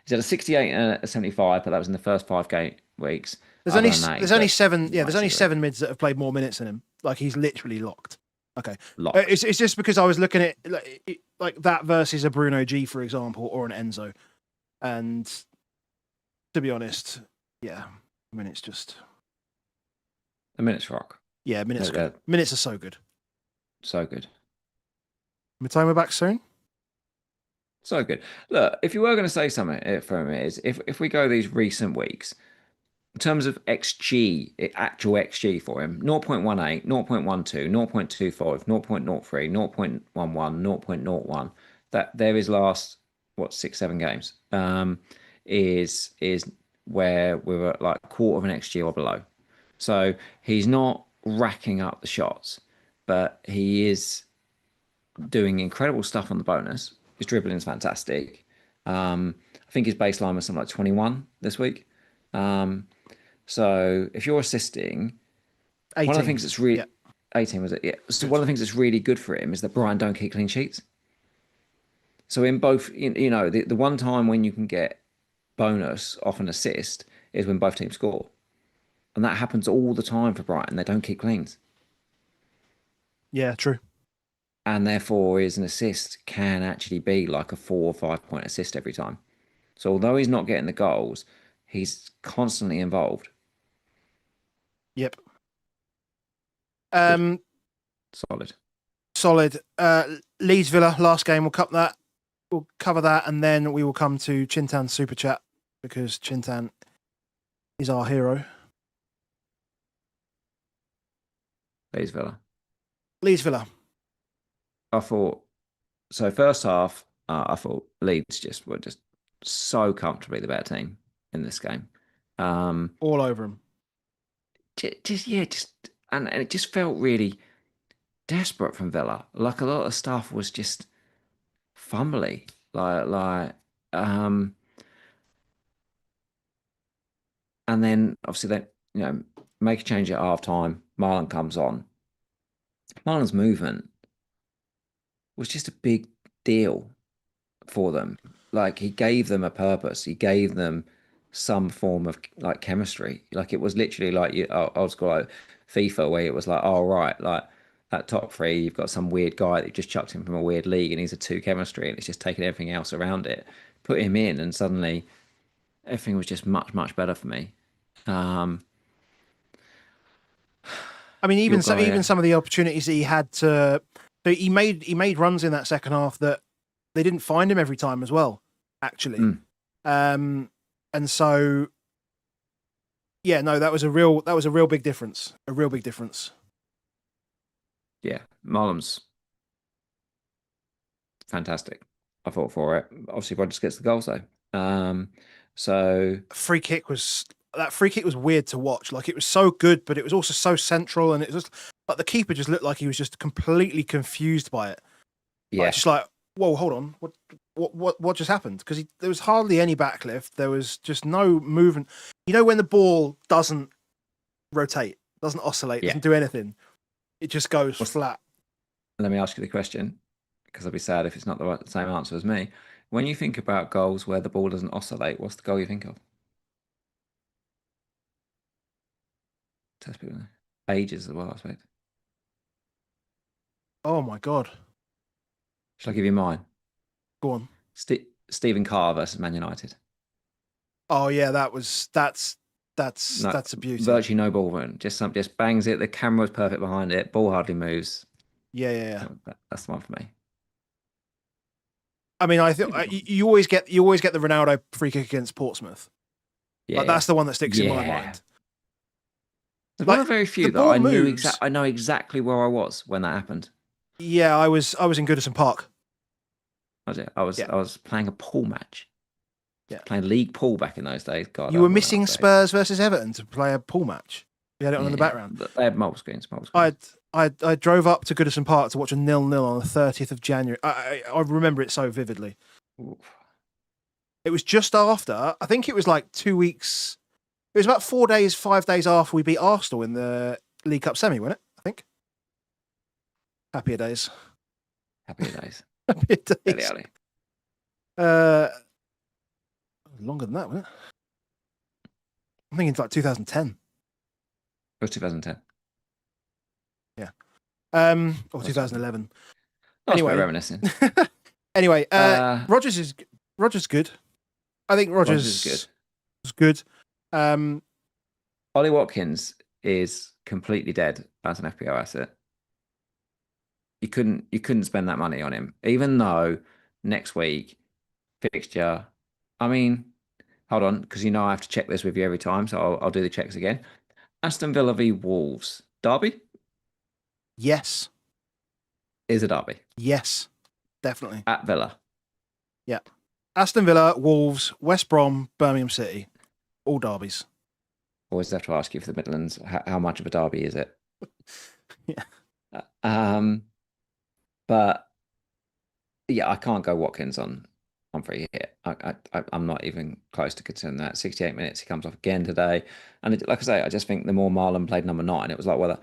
had a 68 and a 75, but that was in the first 5 game weeks. There's only 7. Yeah, there's only 7 mids that have played more minutes than him. Like, he's literally locked. Okay, locked. It's just because I was looking at like that versus a Bruno G, for example, or an Enzo, and to be honest, yeah, I mean, it's just the minutes rock. Yeah, minutes are so good. So good. Matoma back soon. So good. Look, if you were going to say something for him, is if we go these recent weeks, in terms of XG, actual XG for him, 0.18, 0.12, 0.25, 0.03, 0.11, 0.01, that there is last, 6-7 games, is where we're at like a quarter of an XG or below. So he's not racking up the shots, but he is doing incredible stuff on the bonus. His dribbling is fantastic. I think his baseline was something like 21 this week. So if you're assisting, 18. One of the things that's really 18 was it? Yeah. So one of the things that's really good for him is that Brighton don't keep clean sheets. So in both, the one time when you can get bonus off an assist is when both teams score, and that happens all the time for Brighton. They don't keep cleans. Yeah, true. And therefore, an assist can actually be like a 4 or 5 point assist every time. So although he's not getting the goals, he's constantly involved. Yep. Solid. Leeds Villa, last game. We'll cover that, and then we will come to Chintan's super chat because Chintan is our hero. Leeds Villa. I thought so. First half, I thought Leeds were just so comfortably the better team in this game. All over them. And it just felt really desperate from Villa. Like a lot of stuff was just fumbly. And then obviously they make a change at half time. Marlon comes on. Marlon's movement was just a big deal for them. Like, he gave them a purpose. He gave them some form of like chemistry. Like, it was literally like old school like FIFA, where it was like, oh right, like that top 3, you've got some weird guy that you just chucked him from a weird league, and he's a 2 chemistry, and it's just taking everything else around it, put him in, and suddenly everything was just much, much better for me. I mean, even some of the opportunities that he had to, so he made runs in that second half that they didn't find him every time as well, actually. And so, yeah, no, that was a real big difference. A real big difference. Yeah, Marlon's fantastic. I fought for it. Obviously, Rodgers gets the goals though. So free kick was weird to watch. Like, it was so good, but it was also so central, and it was just like the keeper just looked like he was just completely confused by it. Yeah, just like, whoa, hold on, what just happened? Because there was hardly any backlift. There was just no movement. When the ball doesn't rotate, doesn't oscillate, doesn't do anything, it just goes flat. Let me ask you the question, because I'll be sad if it's not the same answer as me. When you think about goals where the ball doesn't oscillate, what's the goal you think of? Test people ages as well, I suppose. Oh my god! Shall I give you mine? Go on. Stephen Carr versus Man United. Oh yeah, that's a beauty. Virtually no ball movement. Just bangs it. The camera was perfect behind it. Ball hardly moves. Yeah. That's the one for me. I mean, I think you always get the Ronaldo free kick against Portsmouth. Yeah, that's the one that sticks in my mind. There's one of very few that I know exactly where I was when that happened. Yeah, I was in Goodison Park. I was playing a pool match. Yeah, playing league pool back in those days. God, you were missing Spurs versus Everton to play a pool match. We had it on in the background. They had multiple screens. I drove up to Goodison Park to watch a 0-0 on the 30th of January. I remember it so vividly. Oof. It was just after, I think it was like 2 weeks. It was about 4 days, 5 days after we beat Arsenal in the League Cup semi, wasn't it? I think. Happier days. Happier days. Happier days. Longer than that, wasn't it? I'm thinking it's like 2010. It was 2010. Yeah. Or 2011. Anyway, reminiscing. Anyway, Rodgers is good. I think Rodgers is good. Ollie Watkins is completely dead as an FPL asset. You couldn't spend that money on him, even though next week fixture. I mean, hold on, because I have to check this with you every time, so I'll do the checks again. Aston Villa v Wolves derby. Yes. Is a derby. Yes, definitely. At Villa. Yeah. Aston Villa, Wolves, West Brom, Birmingham City. All derbies. Always have to ask you for the Midlands, how much of a derby is it? Yeah. But yeah, I can't go Watkins on free hit. I'm not even close to considering that. 68 minutes, he comes off again today. And like I say, I just think the more Marlon played number 9, it was like, well,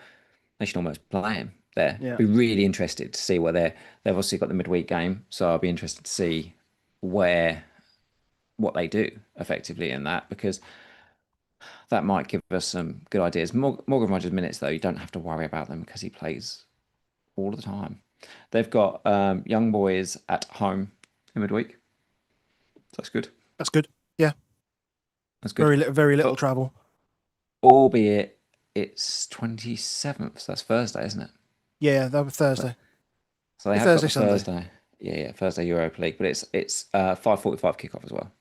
they should almost play him there. Yeah. Be really interested to see where they've obviously got the midweek game. So I'll be interested to see what they do effectively in that, because that might give us some good ideas. Morgan Rogers minutes, though, you don't have to worry about them because he plays all the time. They've got young boys at home in midweek. So that's good. That's good. Yeah. That's good. Very little travel. Albeit it's 27th. So that's Thursday, isn't it? Yeah, that was Thursday. So they have Thursday, got Thursday. Yeah, Thursday Europa League, but it's 5:45 kickoff as well.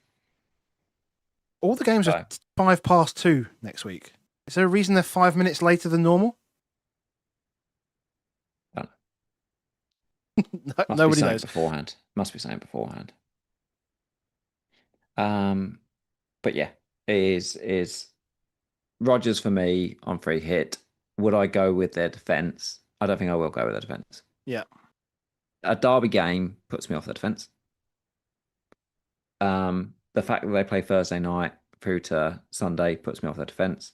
All the games are 2:05 next week. Is there a reason they're 5 minutes later than normal? Nobody knows beforehand. Must be saying beforehand. But yeah, it is Rodgers for me on free hit. Would I go with their defense? I don't think I will go with their defense. Yeah. A derby game puts me off the defense. The fact that they play Thursday night through to Sunday puts me off their defense.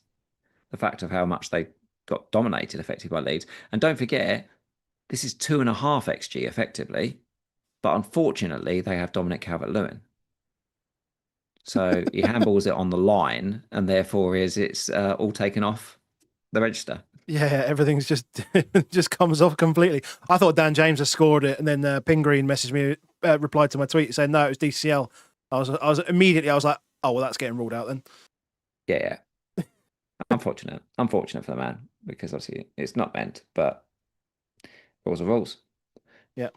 The fact of how much they got dominated effectively by Leeds. And don't forget, this is 2.5 XG effectively, but unfortunately they have Dominic Calvert-Lewin. So he handballs it on the line, and therefore it's all taken off the register. Yeah, everything's just comes off completely. I thought Dan James had scored it, and then Pingreen messaged me, replied to my tweet saying no, it was DCL. I was immediately like, oh well, that's getting ruled out then. Yeah. Unfortunate for the man, because obviously it's not meant, but rules are rules. Yeah.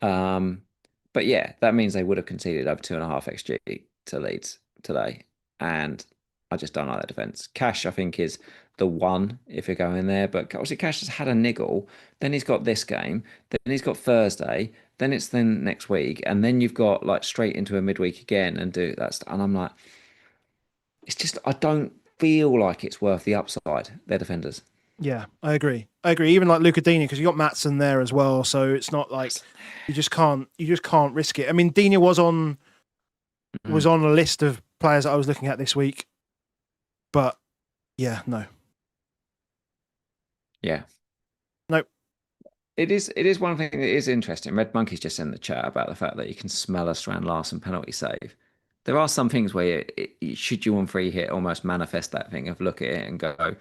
But yeah, that means they would have conceded over 2.5 XG to Leeds today, and I just don't like that defense. Cash, I think, is the one if you're going there, but obviously Cash has had a niggle. Then he's got this game. Then he's got Thursday. Then it's next week, and then you've got like straight into a midweek again and do that. And I'm like, it's just I don't feel like it's worth the upside. Their defenders. Yeah, I agree. Even like Luca Dini, because you got Maatsen there as well, so it's not like you just can't risk it. I mean, Dini was on a list of players that I was looking at this week, but yeah, no. Yeah. Nope. It is one thing that is interesting. Red Monkey's just in the chat about the fact that you can smell a Strand Larsen penalty save. There are some things where should you on free hit almost manifest that thing of look at it and go,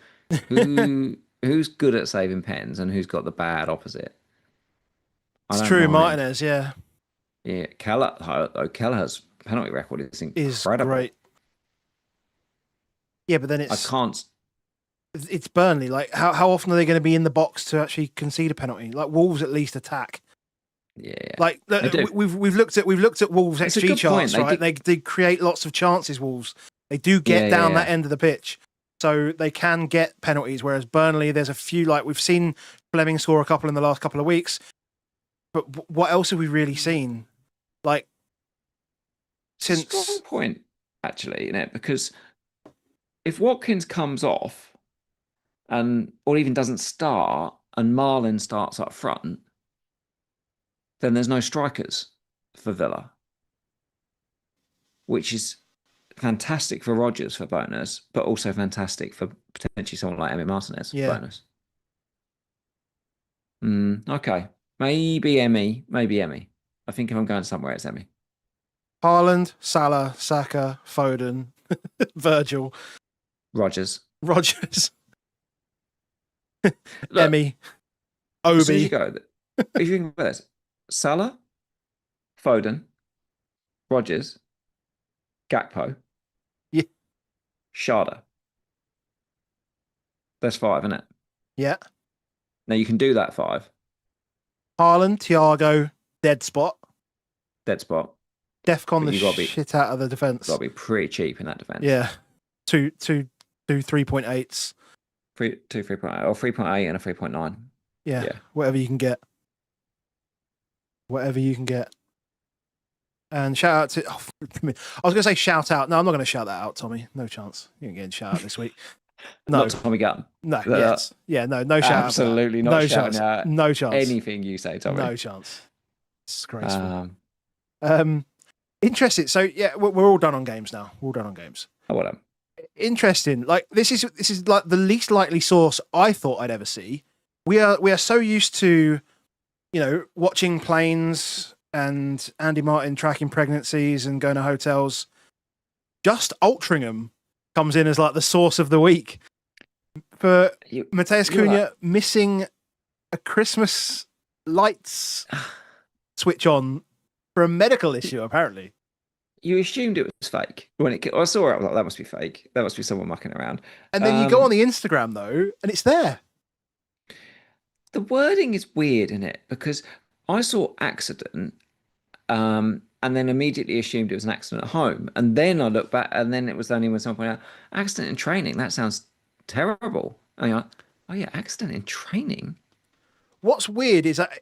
who's good at saving pens and who's got the bad opposite? It's true, Martinez, yeah. Yeah, Kelleher's penalty record is incredible. Is great. Yeah, but then I can't. It's Burnley. Like, how often are they going to be in the box to actually concede a penalty? Like Wolves at least attack. Yeah, like we've looked at Wolves XG charts, right? They create lots of chances. Wolves, they do get down that end of the pitch, so they can get penalties. Whereas Burnley, there's a few, like we've seen Fleming score a couple in the last couple of weeks, but what else have we really seen? Like since strong point actually, because if Watkins comes off or even doesn't start, and Marlin starts up front, then there's no strikers for Villa, which is fantastic for Rodgers for bonus, but also fantastic for potentially someone like Emi Martinez for bonus. Okay. Maybe Emmy. I think if I'm going somewhere, it's Emmy. Haaland, Salah, Saka, Foden, Virgil, Rodgers. Emmy, Obi. So you go. If you think about this, Salah, Foden, Rodgers, Gakpo, Sharda. That's 5, isn't it? Yeah. Now you can do that 5. Haaland, Thiago, dead spot. Defcon the shit out of the defence. Got to be pretty cheap in that defence. Yeah. 2 3.8s. 3.8 or 3.8 and a 3.9. Yeah. Whatever you can get. And shout out to... I was going to say shout out. No, I'm not going to shout that out, Tommy. No chance. You ain't getting shout out this week. No. Not Tommy Gunn. No, yes. Yeah, no shout out. Absolutely not no shouting chance. out no chance. Anything you say, Tommy. No chance. It's disgraceful. Interesting. So, yeah, we're all done on games now. We're all done on games. Oh, well done. Interesting. Like, this is like the least likely source I thought I'd ever see. We are so used to, watching planes and Andy Martin tracking pregnancies and going to hotels. Just Altrincham comes in as like the source of the week for Mateus Cunha missing a Christmas lights switch on for a medical issue, apparently. You assumed it was fake. I saw it, I was like, that must be fake. That must be someone mucking around. And then you go on the Instagram, though, and it's there. The wording is weird in it, because I saw accident and then immediately assumed it was an accident at home. And then I looked back, and then it was only when someone pointed out, accident in training, that sounds terrible. And you're like, oh yeah, accident in training? What's weird is that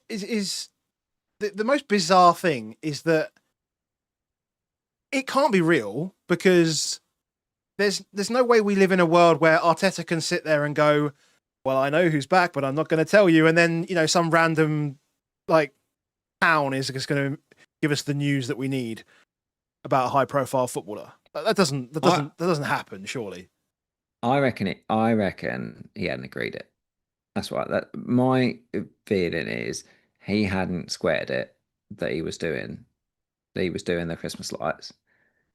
the most bizarre thing is that it can't be real, because there's no way we live in a world where Arteta can sit there and go, well, I know who's back, but I'm not going to tell you. And then, some random town is just going to give us the news that we need about a high profile footballer. That doesn't happen, surely. I reckon he hadn't agreed it. That's right. My feeling is he hadn't squared it that he was doing the Christmas lights,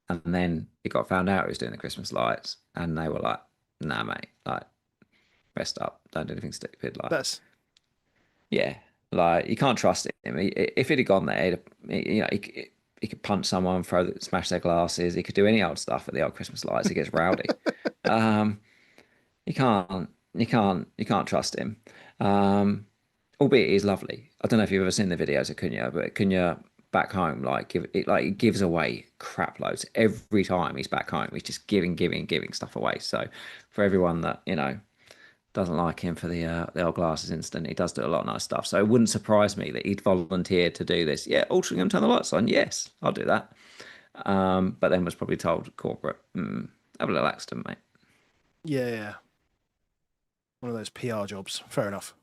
and then he got found out he was doing the Christmas lights, and they were like, "Nah, mate, rest up, don't do anything stupid." You can't trust him. If it had gone there, he could punch someone, smash their glasses. He could do any old stuff at the old Christmas lights. He gets rowdy. You can't trust him. Albeit he's lovely. I don't know if you've ever seen the videos of Cunha, but Cunha back home, he gives away crap loads every time he's back home. He's just giving stuff away. So for everyone that doesn't like him for the old glasses incident, he does do a lot of nice stuff. So it wouldn't surprise me that he'd volunteered to do this. Yeah, Altrincham, turn the lights on. Yes, I'll do that. But then was probably told corporate, have a little accident, mate. Yeah. One of those PR jobs. Fair enough.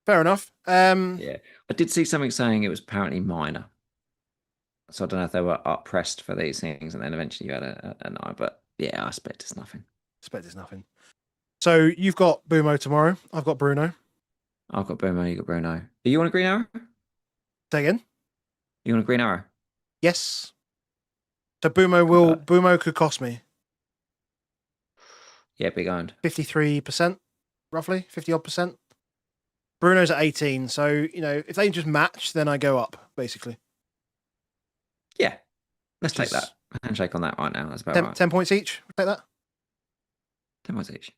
Yeah, I did see something saying it was apparently minor. So I don't know if they were pressed for these things, and then eventually you had a no. But yeah, I expect it's nothing. So you've got Bumo tomorrow. I've got Bruno. I've got Bumo. You got Bruno. Are you on a green arrow? Say again? You on a green arrow? Yes. So Bumo could cost me. Yeah, big owned. 53%, roughly 50 odd percent. Bruno's at 18, so if they just match, then I go up basically. Yeah, let's take that handshake on that right now. That's about 10 points each. Take that. 10 points each.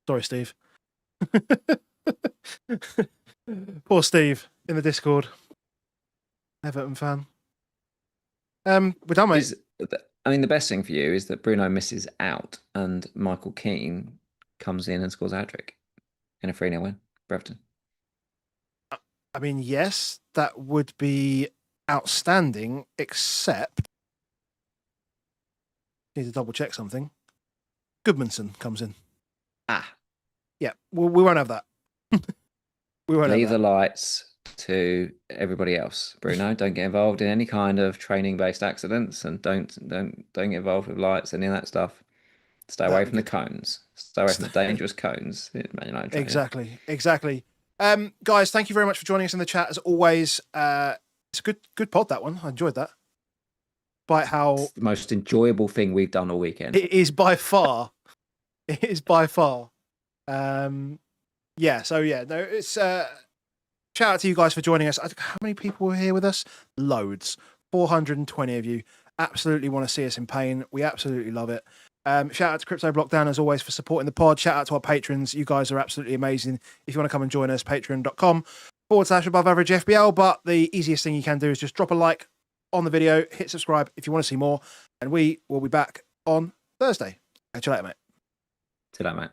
Sorry, Steve. Poor Steve in the Discord. Everton fan. We're done, mate. The best thing for you is that Bruno misses out and Michael Keane comes in and scores a hat-trick in a 3-0 win. Brentford. Yes, that would be outstanding, except need to double check something. Goodmanson comes in. Yeah, we won't have that. We won't leave the lights to everybody else. Bruno, don't get involved in any kind of training-based accidents, and don't get involved with lights, any of that stuff. Stay away from the cones. Stay away from the dangerous cones. Man United Exactly. Guys, thank you very much for joining us in the chat as always. It's a good pod, that one. I enjoyed that. It's the most enjoyable thing we've done all weekend. It is by far. It's shout out to you guys for joining us. How many people were here with us? Loads. 420 of you. Absolutely want to see us in pain. We absolutely love it. Shout out to Crypto Blockdown as always for supporting the pod. Shout out to our patrons. You guys are absolutely amazing. If you want to come and join us, patreon.com/above average FBL. But the easiest thing you can do is just drop a like on the video, hit subscribe if you want to see more, and we will be back on Thursday. Catch you later, mate. See you later, mate.